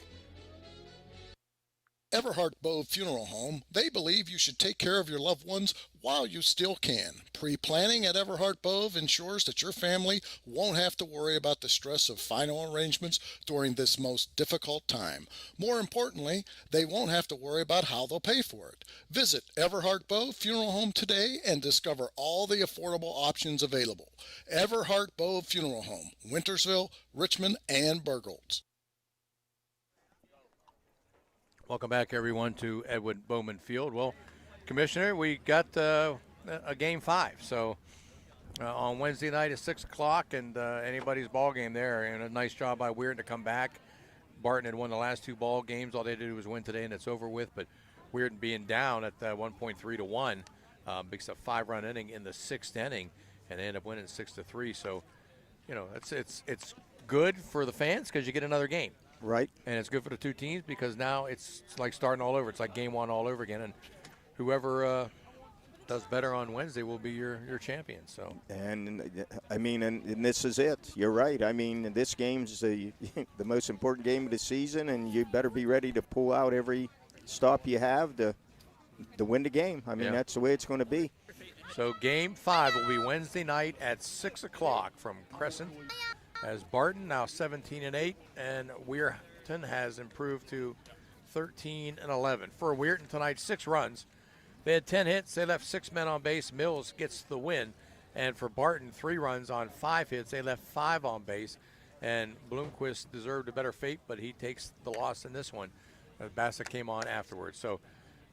Everhart Bove Funeral Home, they believe you should take care of your loved ones while you still can. Pre-planning at Everhart Bove ensures that your family won't have to worry about the stress of final arrangements during this most difficult time. More importantly, they won't have to worry about how they'll pay for it. Visit Everhart Bove Funeral Home today and discover all the affordable options available. Everhart Bove Funeral Home, Wintersville, Richmond, and Burgolds. Welcome back, everyone, to Edwin Bowman Field. Well, Commissioner, we got a Game 5. So on Wednesday night at 6 o'clock, and anybody's ball game there. And a nice job by Weirton to come back. Barton had won the last 2 ball games. All they did was win today, and it's over with. But Weirton being down at 1.3-1, makes a 5-run inning in the 6th inning, and they end up winning 6-3. So, you know, it's good for the fans because you get another game. Right. And it's good for the 2 teams because now it's like starting all over. It's like Game 1 all over again. And whoever does better on Wednesday will be your champion. So. And, I mean, and this is it. You're right. I mean, this game's the most important game of the season, and you better be ready to pull out every stop you have to win the game. I mean, that's the way it's going to be. So Game 5 will be Wednesday night at 6 o'clock from Crescent. As Barton now 17-8, and Weirton has improved to 13-11. For Weirton tonight, 6 runs. They had 10 hits. They left 6 men on base. Mills gets the win, And for Barton, 3 runs on 5 hits. They left 5 on base. And Bloomquist deserved a better fate, but he takes the loss in this one. Bassett came on afterwards. So,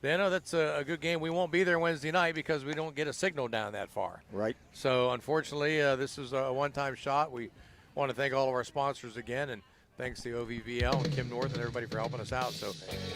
Dano, that's a good game. We won't be there Wednesday night because we don't get a signal down that far. Right. So, unfortunately, this is a one-time shot. We want to thank all of our sponsors again, and thanks to OVBL and Kim North and everybody for helping us out. So,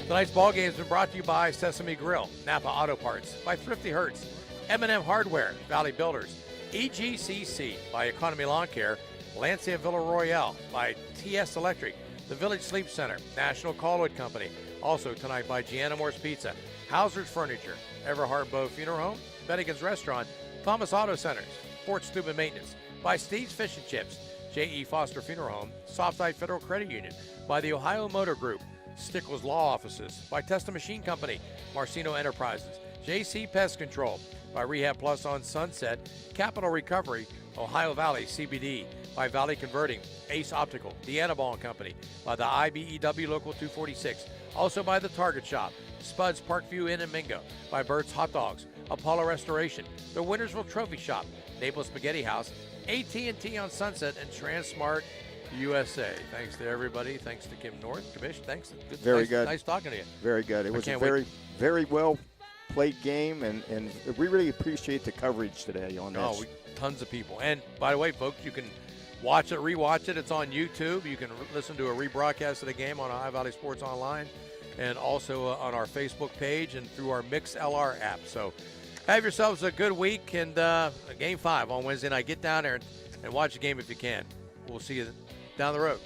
tonight's ball game has been brought to you by Sesame Grill, Napa Auto Parts, by Thrifty Hertz, M&M Hardware, Valley Builders, EGCC, by Economy Lawn Care, Lancia Villa Royale, by TS Electric, the Village Sleep Center, National Callwood Company. Also tonight by Gianna Moore's Pizza, Hauser's Furniture, Everhard Bow Funeral Home, Bennigan's Restaurant, Thomas Auto Centers, Fort Steuben Maintenance, by Steve's Fish and Chips, J.E. Foster Funeral Home, Softside Federal Credit Union, by the Ohio Motor Group, Stickles Law Offices, by Testa Machine Company, Marcino Enterprises, J.C. Pest Control, by Rehab Plus on Sunset, Capital Recovery, Ohio Valley CBD, by Valley Converting, Ace Optical, Deanna Ball & Company, by the IBEW Local 246, also by the Target Shop, Spud's Parkview Inn and Mingo, by Bert's Hot Dogs, Apollo Restoration, the Wintersville Trophy Shop, Naples Spaghetti House, AT&T on Sunset, and Transmart USA. Thanks to everybody. Thanks to Kim North. Commission, thanks. Very good. Nice talking to you. Very good. It was a very well played game, and we really appreciate the coverage today on this. Oh, tons of people. And by the way, folks, you can watch it, rewatch it. It's on YouTube. You can listen to a rebroadcast of the game on Ohio Valley Sports Online, and also on our Facebook page and through our Mix LR app. So have yourselves a good week, and Game 5 on Wednesday night. Get down there and watch the game if you can. We'll see you down the road.